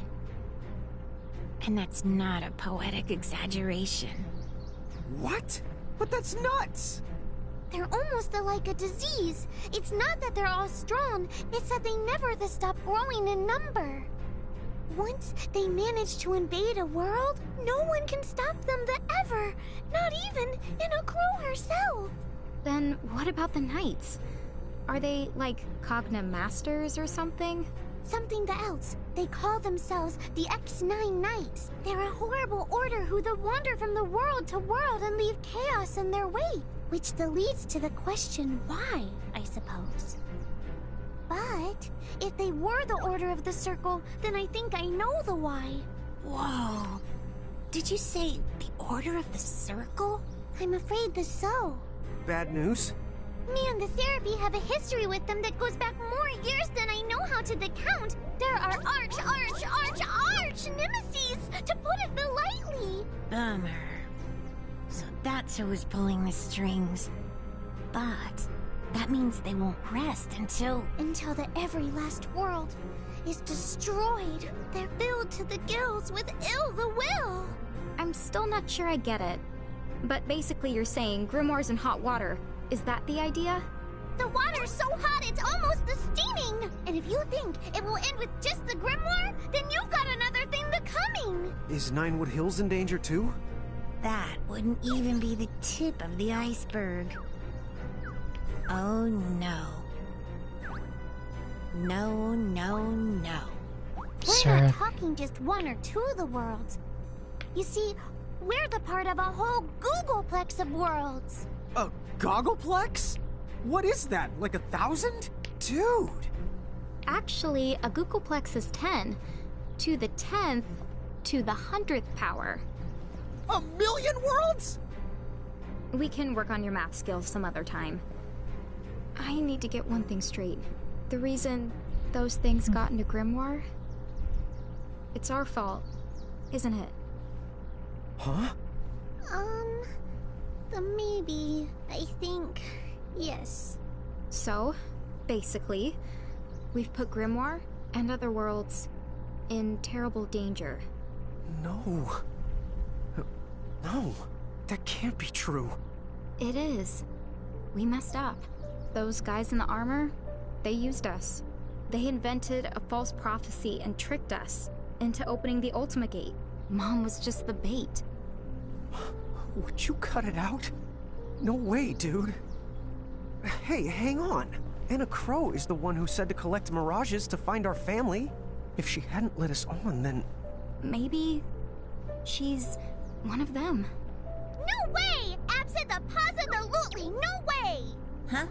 And that's not a poetic exaggeration. What? But that's nuts! They're almost like a disease. It's not that they're all strong, it's that they never stop growing in number. Once they manage to invade a world, no one can stop them ever, not even Inokuro herself. Then what about the Knights? Are they like Cogna Masters or something? Something else. They call themselves the X9 Knights. They're a horrible order who wander from the world to world and leave chaos in their wake. Which leads to the question why, I suppose. But if they were the Order of the Circle, then I think I know the why. Whoa. Did you say the Order of the Circle? I'm afraid so. Bad news? Me and the Seraphi have a history with them that goes back more years than I know how to count. There are arch nemesis, to put it lightly. Bummer. So that's who was pulling the strings. But that means they won't rest until the every last world is destroyed. They're filled to the gills with ill will. I'm still not sure I get it. But basically you're saying grimoires in hot water. Is that the idea? The water's so hot it's almost steaming. And if you think it will end with just the grimoire, then you've got another thing coming. Is Ninewood Hills in danger too? that wouldn't even be the tip of the iceberg. Oh no. No, no, no. We're not talking just one or two of the worlds. You see, we're the part of a whole Googleplex of worlds. A Goggleplex? What is that, like 1,000? Dude! Actually, a Googleplex is 10. To the 10th, to the 100th power. 1,000,000 worlds? We can work on your math skills some other time. I need to get one thing straight. The reason those things got into Grimoire, it's our fault, isn't it? Huh? Maybe. I think... yes. So, basically, we've put Grimoire and other worlds in terrible danger. No. No. That can't be true. It is. We messed up. Those guys in the armor, they used us. They invented a false prophecy and tricked us into opening the Ultima Gate. Mom was just the bait. Would you cut it out? No way, dude. Hey, hang on. Anna Crow is the one who said to collect mirages to find our family. If she hadn't let us on, then... Maybe she's one of them. No way! Abso-the-positively no way! Huh?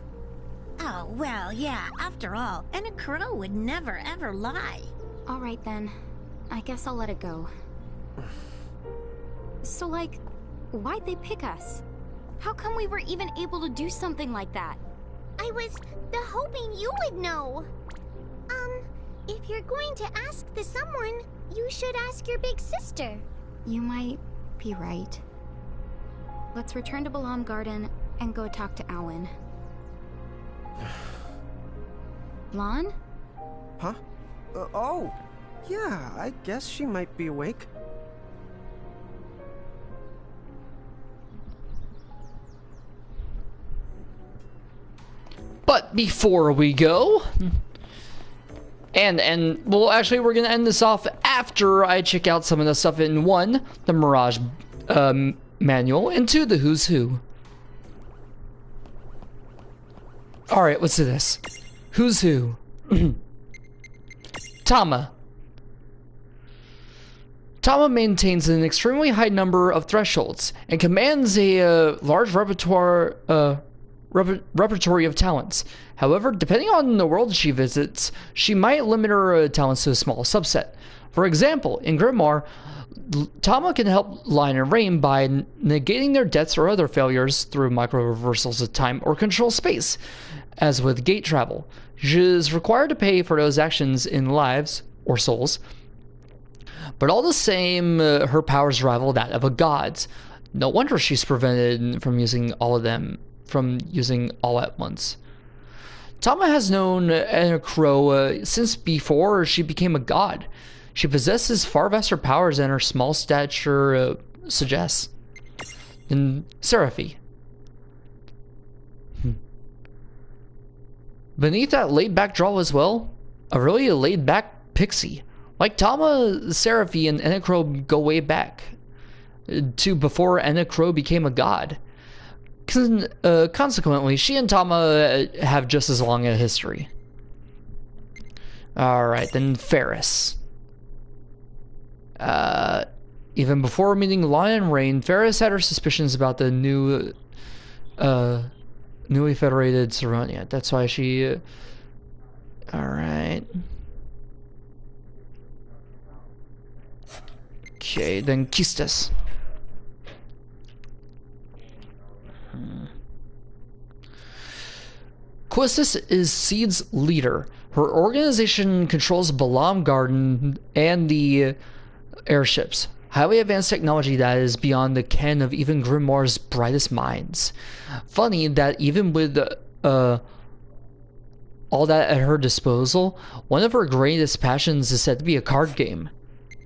Oh, well, yeah, after all, Anna Crow would never ever lie. Alright then. I guess I'll let it go. So, like, why'd they pick us? How come we were even able to do something like that? I was hoping you would know. If you're going to ask the someone, you should ask your big sister. You might be right. Let's return to Balam Garden and go talk to Alan. Lon? Huh? Oh. Yeah, I guess she might be awake. But before we go, and well, actually, we're gonna end this off after I check out some of the stuff in 1, the Mirage manual, and 2, the Who's Who. All right, let's do this. Who's Who? Tama. Tama maintains an extremely high number of thresholds and commands a large repertoire of talents. However, depending on the world she visits, she might limit her talents to a small subset. For example, in Grimoire, Tama can help Lion and Rain by negating their deaths or other failures through micro-reversals of time or control space. As with gate travel, she is required to pay for those actions in lives or souls. But all the same, her powers rival that of a god's. No wonder she's prevented from using all of them all at once. Tama has known Anna Crow since before she became a god. She possesses far vaster powers than her small stature suggests. And Seraphy. Beneath that laid-back drawl as well, a really laid-back pixie. Like Tama, Seraphy, and Anna Crow go way back to before Anna Crow became a god. Consequently, she and Tama have just as long a history. Alright, then Ferris. Even before meeting Lion Rain, Ferris had her suspicions about the newly federated Saronia. That's why she... Alright. Okay, then Kistas. Quistis is Seed's leader. Her organization controls Balam Garden and the airships. Highly advanced technology that is beyond the ken of even Grimoire's brightest minds. Funny that even with all that at her disposal, one of her greatest passions is said to be a card game.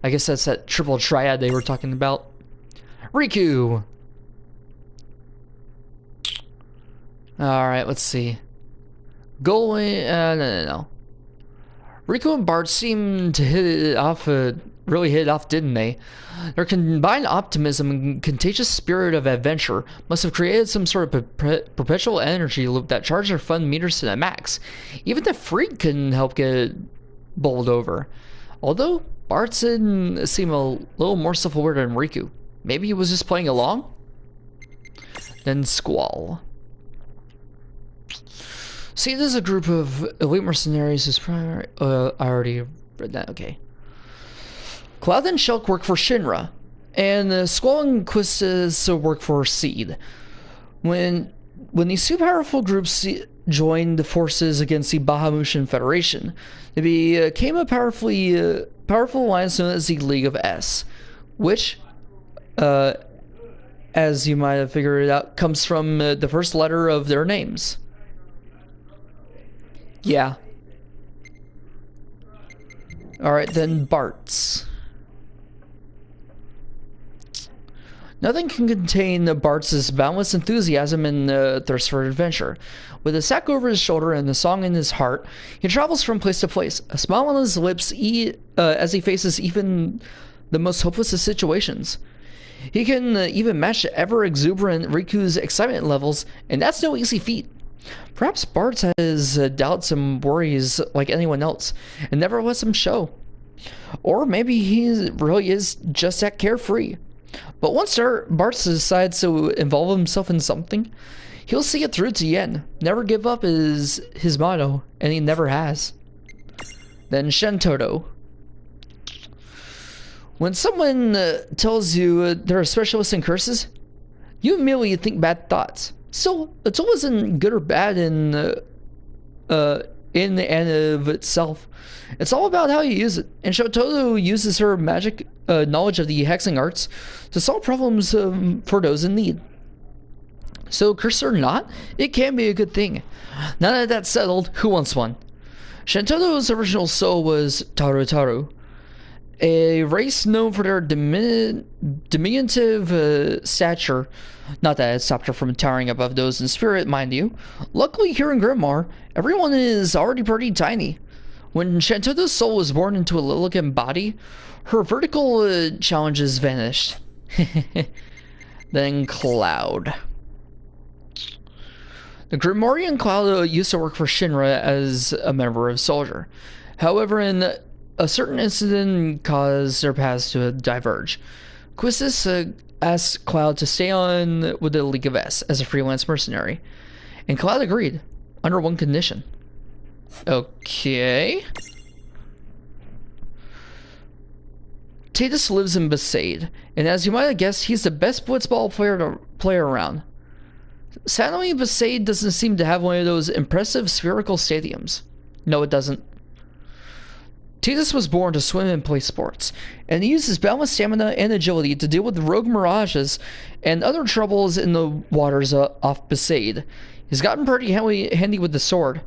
I guess that's that triple triad they were talking about. Riku! Alright, let's see. No. Riku and Bart seemed to hit it off, really hit it off, didn't they? Their combined optimism and contagious spirit of adventure must have created some sort of perpetual energy loop that charged their fun meters to the max. Even the freak couldn't help get bowled over. Although, Bart seemed a little more self-aware than Riku. Maybe he was just playing along? Then Squall. See, there's a group of elite mercenaries whose primary... I already read that, okay. Cloud and Shulk work for Shinra, and Squall and Quistis work for Seed. When these two powerful groups joined forces against the Bahamutian Federation, they became a powerful alliance known as the League of S, which, as you might have figured out, comes from the first letter of their names. Yeah. Alright, then Bart's. Nothing can contain Bart's boundless enthusiasm and thirst for adventure. With a sack over his shoulder and a song in his heart, he travels from place to place, a smile on his lips as he faces even the most hopeless of situations. He can even match ever-exuberant Riku's excitement levels, and that's no easy feat. Perhaps Bart has doubts and worries like anyone else, and never lets them show. Or maybe he really is just that carefree. But once Bart decides to involve himself in something, he'll see it through to the end. Never give up is his motto, and he never has. Then Shentoto. When someone tells you they're a specialist in curses, you immediately think bad thoughts. So it's wasn't good or bad in the end of itself. It's all about how you use it. And Shototo uses her magic knowledge of the hexing arts to solve problems for those in need. So curse or not, it can be a good thing. Now that that's settled, who wants one? Shentoto's original soul was Taru, a race known for their diminutive stature. Not that it stopped her from towering above those in spirit, mind you. Luckily here in Grimoire, everyone is already pretty tiny. When Shentoto's soul was born into a Lillican body, her vertical challenges vanished. Then Cloud. The Grimoire Cloud used to work for Shinra as a member of Soldier. However, in a certain incident caused their paths to diverge. Quistis asked Cloud to stay on with the League of S as a freelance mercenary, and Cloud agreed, under one condition. Okay. Tidus lives in Besaid, and as you might have guessed, he's the best blitzball player to play around. Sadly, Besaid doesn't seem to have one of those impressive spherical stadiums. No, it doesn't. Tidus was born to swim and play sports, and he uses boundless stamina and agility to deal with rogue mirages and other troubles in the waters off Besaid. He's gotten pretty handy with the sword.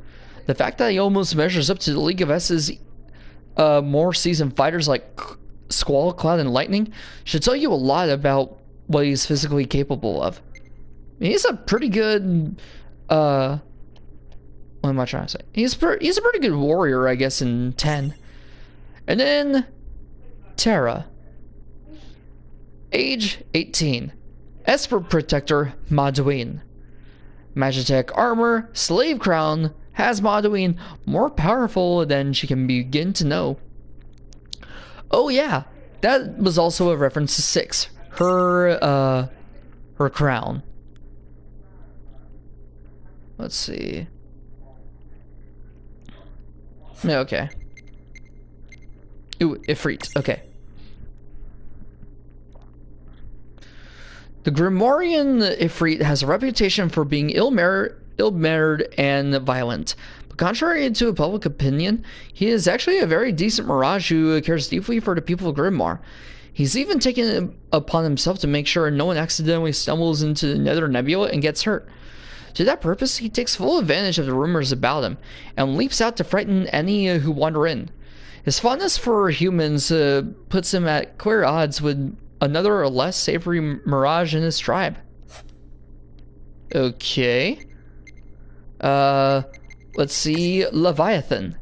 The fact that he almost measures up to the League of S's more seasoned fighters like Squall, Cloud, and Lightning should tell you a lot about what he's physically capable of. He's a pretty good, what am I trying to say? He's a pretty good warrior, I guess, in 10. And then, Terra. Age, 18. Esper Protector, Maduin. Magitech Armor, Slave Crown, has Maduin more powerful than she can begin to know. Oh yeah, that was also a reference to 6. Her crown. Let's see. Okay. Ooh, Ifrit. Okay. The Grimoirian Ifrit has a reputation for being ill-mannered and violent. But contrary to public opinion, he is actually a very decent Mirage who cares deeply for the people of Grimoire. He's even taken it upon himself to make sure no one accidentally stumbles into the Nether Nebula and gets hurt. To that purpose, he takes full advantage of the rumors about him, and leaps out to frighten any who wander in. His fondness for humans puts him at clear odds with another or less savory Mirage in his tribe. Okay. Let's see, Leviathan.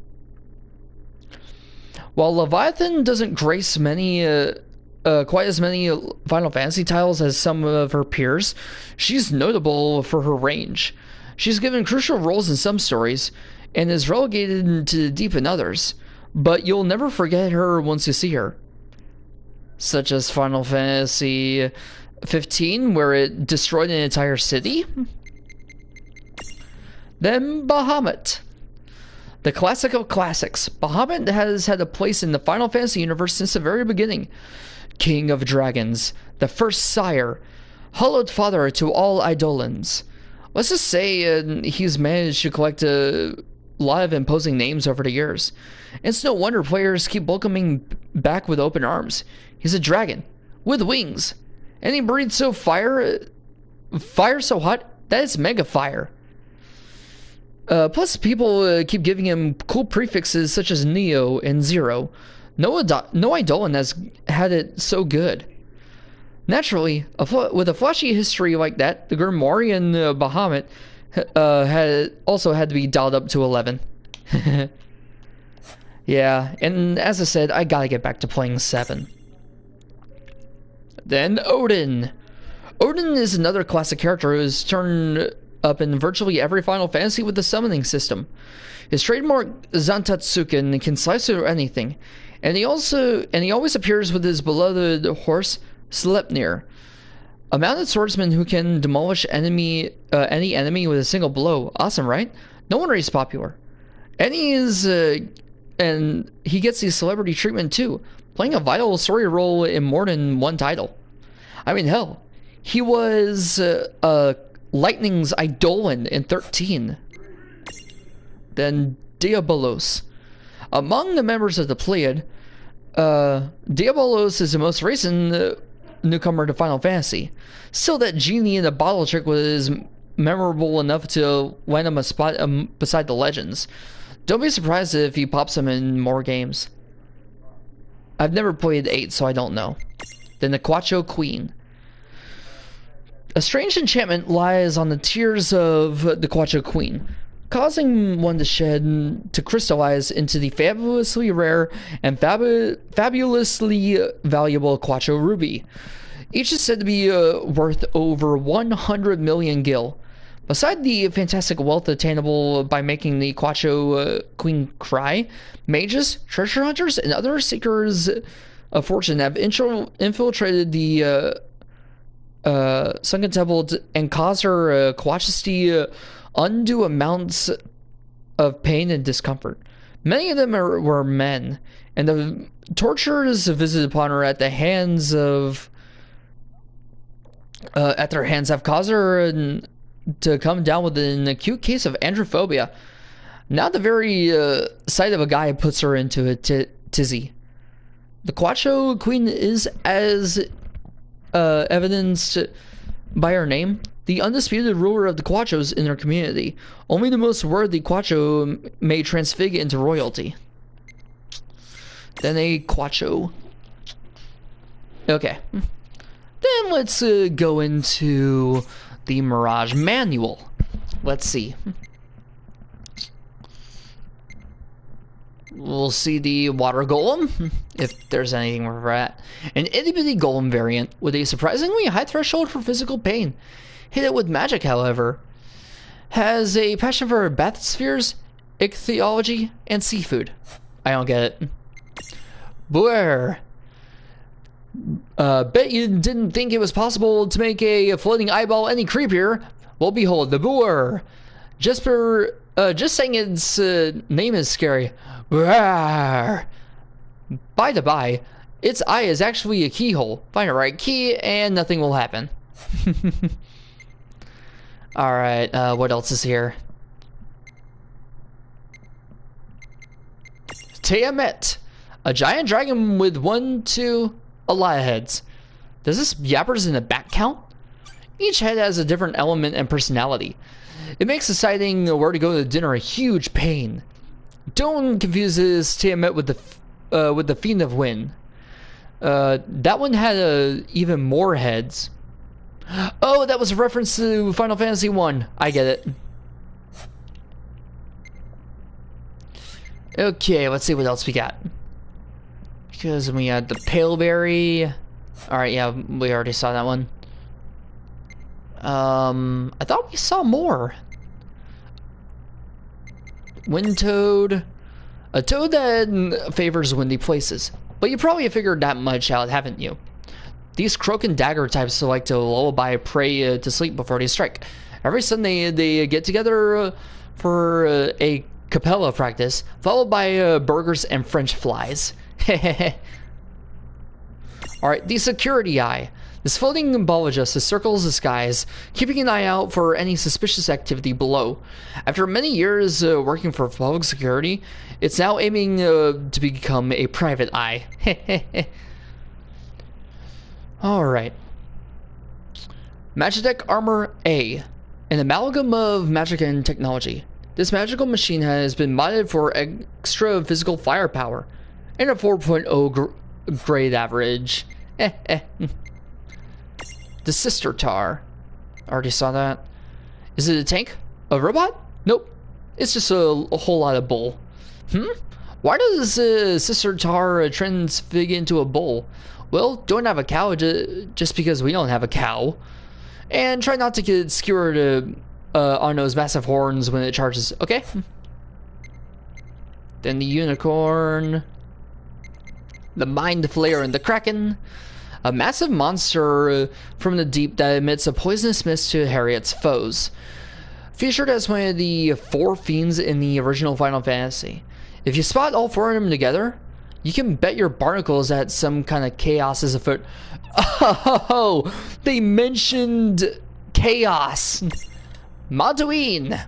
While Leviathan doesn't grace quite as many Final Fantasy titles as some of her peers, she's notable for her range. She's given crucial roles in some stories, and is relegated to deep in others, but you'll never forget her once you see her. Such as Final Fantasy 15, where it destroyed an entire city. Then Bahamut. The classic of classics. Bahamut has had a place in the Final Fantasy universe since the very beginning. King of Dragons, the first sire, hallowed father to all Eidolons. Let's just say he's managed to collect a lot of imposing names over the years. It's no wonder players keep welcoming back with open arms. He's a dragon, with wings, and he breathes so fire so hot that it's mega fire. Plus, people keep giving him cool prefixes such as Neo and Zero. No Eidolon has had it so good. Naturally, with a flashy history like that, the Grimoire Bahamut also had to be dialed up to 11. Yeah, and as I said, I gotta get back to playing 7. Then Odin. Odin is another classic character who has turned up in virtually every Final Fantasy with the summoning system. His trademark Zantatsuken can slice through anything, and he always appears with his beloved horse Sleipnir, a mounted swordsman who can demolish any enemy with a single blow. Awesome, right? No wonder he's popular. And he gets the celebrity treatment too, playing a vital story role in more than one title. I mean, hell, he was Lightning's Eidolon in 13. Then Diabolos. Among the members of the Pleiad, Diabolos is the most recent newcomer to Final Fantasy. Still, that genie in the bottle trick was memorable enough to land him a spot beside the legends. Don't be surprised if he pops them in more games. I've never played 8, so I don't know. Then the Quacho Queen. A strange enchantment lies on the tears of the Quacho Queen, causing one to crystallize into the fabulously rare and fabulously valuable Quacho Ruby. Each is said to be worth over 100 million gil. Beside the fantastic wealth attainable by making the Quacho Queen cry, mages, treasure hunters, and other seekers of fortune have infiltrated the Sunken Temple and caused her Quachesty undue amounts of pain and discomfort. Many of them were men, and the tortures visited upon her at their hands have caused her to come down with an acute case of androphobia. Now the very sight of a guy puts her into a tizzy. The Quacho Queen is, as evidenced by her name, the undisputed ruler of the Quachos in their community. Only the most worthy Quacho may transfigure into royalty. Then a Quacho. Okay. Then let's go into the Mirage manual. Let's see. We'll see the water golem, if there's anything where we're at. An itty-bitty golem variant with a surprisingly high threshold for physical pain. Hit it with magic, however. Has a passion for bathyspheres, ichthyology, and seafood. I don't get it. Boer. Bet you didn't think it was possible to make a floating eyeball any creepier. Well, behold, the Boer. Just saying its name is scary. Boer. By the by, its eye is actually a keyhole. Find the right key and nothing will happen. Alright, what else is here? Tiamat. A giant dragon with a lot of heads. Does this yappers in the back count? Each head has a different element and personality. It makes deciding where to go to dinner a huge pain. Don't confuse this Tiamat with the Fiend of Wind. That one had even more heads. Oh, that was a reference to Final Fantasy 1. I get it. Okay, let's see what else we got. Because we had the Paleberry. Alright, yeah, we already saw that one. I thought we saw more. Wind Toad. A toad that favors windy places. But you probably figured that much out, haven't you? These croak and dagger types like to lullaby prey to sleep before they strike. Every Sunday they get together for a Capella practice, followed by burgers and French flies. Alright, the security eye. This floating ball just circles the skies, keeping an eye out for any suspicious activity below. After many years working for public security, it's now aiming to become a private eye. Alright. Magitech Armor A. An amalgam of magic and technology. This magical machine has been modded for extra physical firepower and a 4.0 grade average. The Sister Tar. Already saw that. Is it a tank? A robot? Nope. It's just a whole lot of bull. Why does Sister Tar transfig into a bull? Well, don't have a cow just because we don't have a cow. And try not to get skewered on those massive horns when it charges. Okay. Then the unicorn. The Mind Flayer and the Kraken. A massive monster from the deep that emits a poisonous mist to harry its foes. Featured as one of the 4 fiends in the original Final Fantasy. If you spot all 4 of them together, you can bet your barnacles that some kind of chaos is afoot. Oh, they mentioned chaos. Maduin.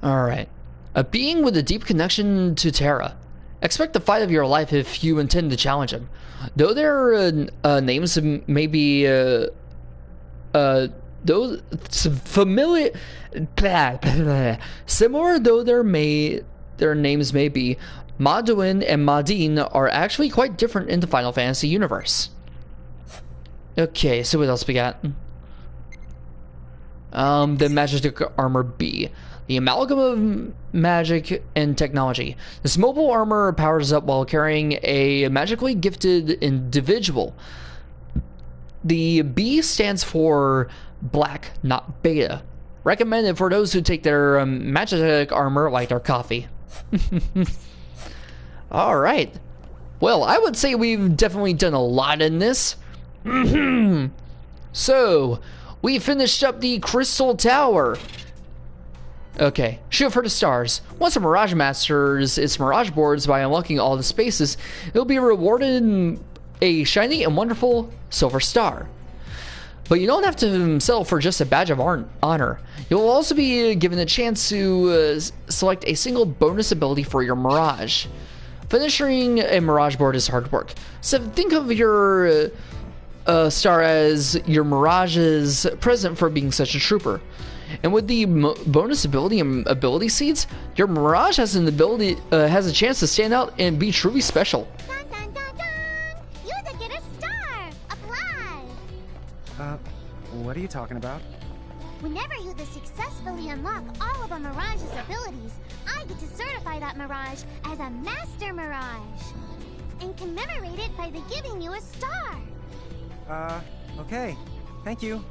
Alright. A being with a deep connection to Terra. Expect the fight of your life if you intend to challenge him. Though their names may be those familiar, similar though their names may be, Maduin and Madine are actually quite different in the Final Fantasy universe. Okay, so what else we got? The Magitech Armor B. The amalgam of magic and technology. This mobile armor powers up while carrying a magically gifted individual. The B stands for black, not beta. Recommended for those who take their Magitech armor like their coffee. Alright. Well, I would say we've definitely done a lot in this. So, we finished up the Crystal Tower. Okay, shoot for the stars. Once a Mirage masters its Mirage boards by unlocking all the spaces, it'll be rewarded a shiny and wonderful silver star. But you don't have to settle for just a badge of honor. You'll also be given a chance to select a single bonus ability for your Mirage. Finishing a Mirage board is hard work. So think of your star as your Mirage's present for being such a trooper. And with the bonus ability and ability seeds, your Mirage has an ability, has a chance to stand out and be truly special. Dun, dun, dun, dun. You the get a star! Applause! What are you talking about? Whenever you successfully unlock all of a Mirage's abilities, I get to certify that Mirage as a Master Mirage. And commemorate it by giving you a star. Okay. Thank you.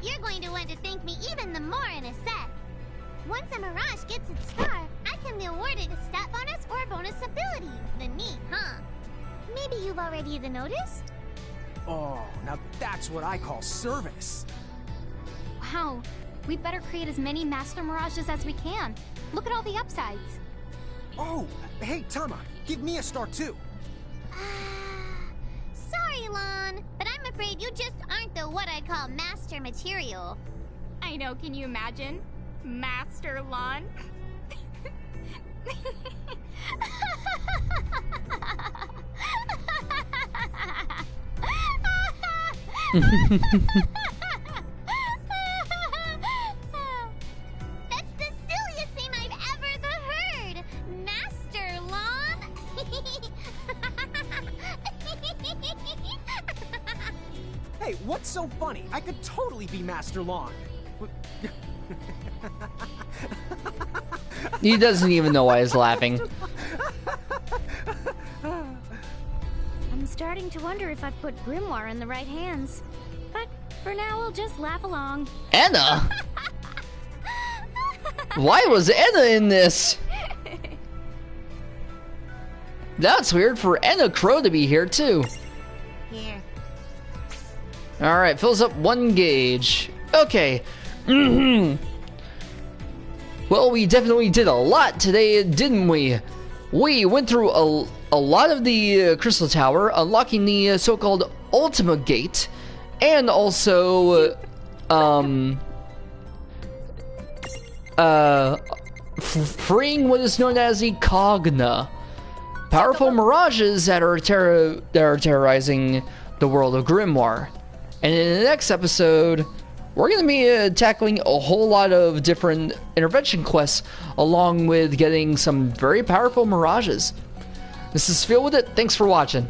You're going to want to thank me even more in a sec. Once a Mirage gets its star, I can be awarded a stat bonus or a bonus ability. The neat, huh? Maybe you've already noticed? Oh, now that's what I call service. Wow, we'd better create as many Master Mirages as we can. Look at all the upsides. Oh, hey, Tama, give me a star too. Sorry, Lon, but I'm afraid you just aren't the what I call master material. I know, can you imagine? Master Lon? That's the silliest name I've ever heard! Master Lon? Hey, what's so funny? I could totally be Master Lawn. He doesn't even know why he's laughing. I'm starting to wonder if I've put Grimoire in the right hands. But for now, we'll just laugh along. Anna? Why was Anna in this? That's weird for Anna Crow to be here too. Here. Alright, fills up 1 gauge. Okay. Well, we definitely did a lot today, didn't we? We went through a lot of the Crystal Tower, unlocking the so-called Ultima Gate, and also freeing what is known as the Cogna, powerful mirages that are terrorizing the world of Grimoire. And in the next episode, we're going to be tackling a whole lot of different intervention quests, along with getting some very powerful mirages. This is Phil with it. Thanks for watching.